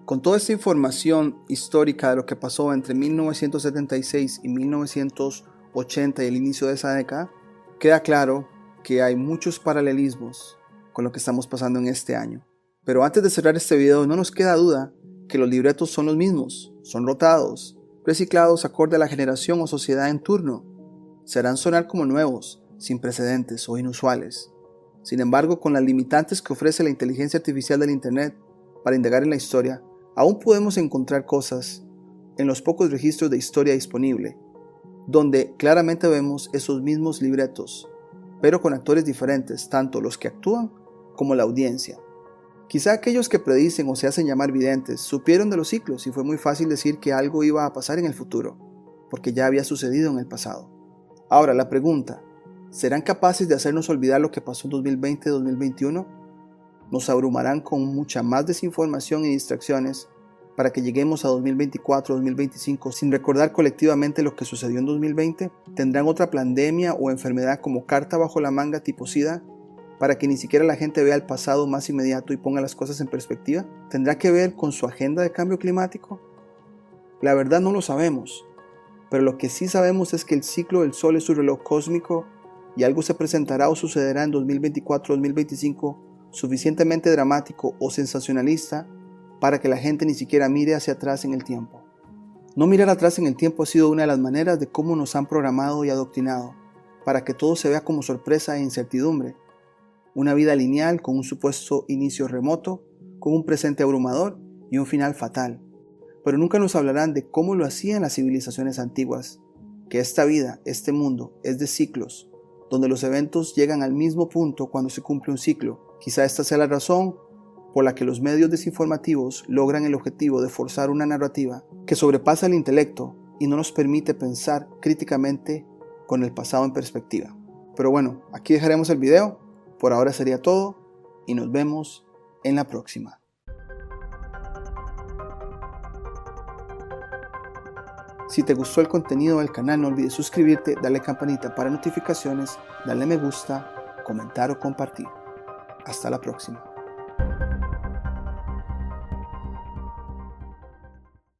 Speaker 1: Con toda esta información histórica de lo que pasó entre 1976 y 1980 y el inicio de esa década, queda claro que hay muchos paralelismos con lo que estamos pasando en este año. Pero antes de cerrar este video, no nos queda duda que los libretos son los mismos, son rotados, reciclados acorde a la generación o sociedad en turno. Se harán sonar como nuevos, sin precedentes o inusuales. Sin embargo, con las limitantes que ofrece la inteligencia artificial del Internet para indagar en la historia, aún podemos encontrar cosas en los pocos registros de historia disponible, donde claramente vemos esos mismos libretos, pero con actores diferentes, tanto los que actúan como la audiencia. Quizá aquellos que predicen o se hacen llamar videntes supieron de los ciclos y fue muy fácil decir que algo iba a pasar en el futuro, porque ya había sucedido en el pasado. Ahora la pregunta, ¿serán capaces de hacernos olvidar lo que pasó en 2020-2021? ¿Nos abrumarán con mucha más desinformación y distracciones para que lleguemos a 2024-2025 sin recordar colectivamente lo que sucedió en 2020? ¿Tendrán otra pandemia o enfermedad como carta bajo la manga tipo SIDA para que ni siquiera la gente vea el pasado más inmediato y ponga las cosas en perspectiva? ¿Tendrá que ver con su agenda de cambio climático? La verdad no lo sabemos, pero lo que sí sabemos es que el ciclo del Sol es su reloj cósmico y algo se presentará o sucederá en 2024-2025 suficientemente dramático o sensacionalista para que la gente ni siquiera mire hacia atrás en el tiempo. No mirar atrás en el tiempo ha sido una de las maneras de cómo nos han programado y adoctrinado, para que todo se vea como sorpresa e incertidumbre. Una vida lineal con un supuesto inicio remoto, con un presente abrumador y un final fatal. Pero nunca nos hablarán de cómo lo hacían las civilizaciones antiguas, que esta vida, este mundo, es de ciclos, donde los eventos llegan al mismo punto cuando se cumple un ciclo. Quizá esta sea la razón por la que los medios desinformativos logran el objetivo de forzar una narrativa que sobrepasa el intelecto y no nos permite pensar críticamente con el pasado en perspectiva. Pero bueno, aquí dejaremos el video. Por ahora sería todo y nos vemos en la próxima. Si te gustó el contenido del canal, no olvides suscribirte, darle campanita para notificaciones, darle me gusta, comentar o compartir. Hasta la próxima.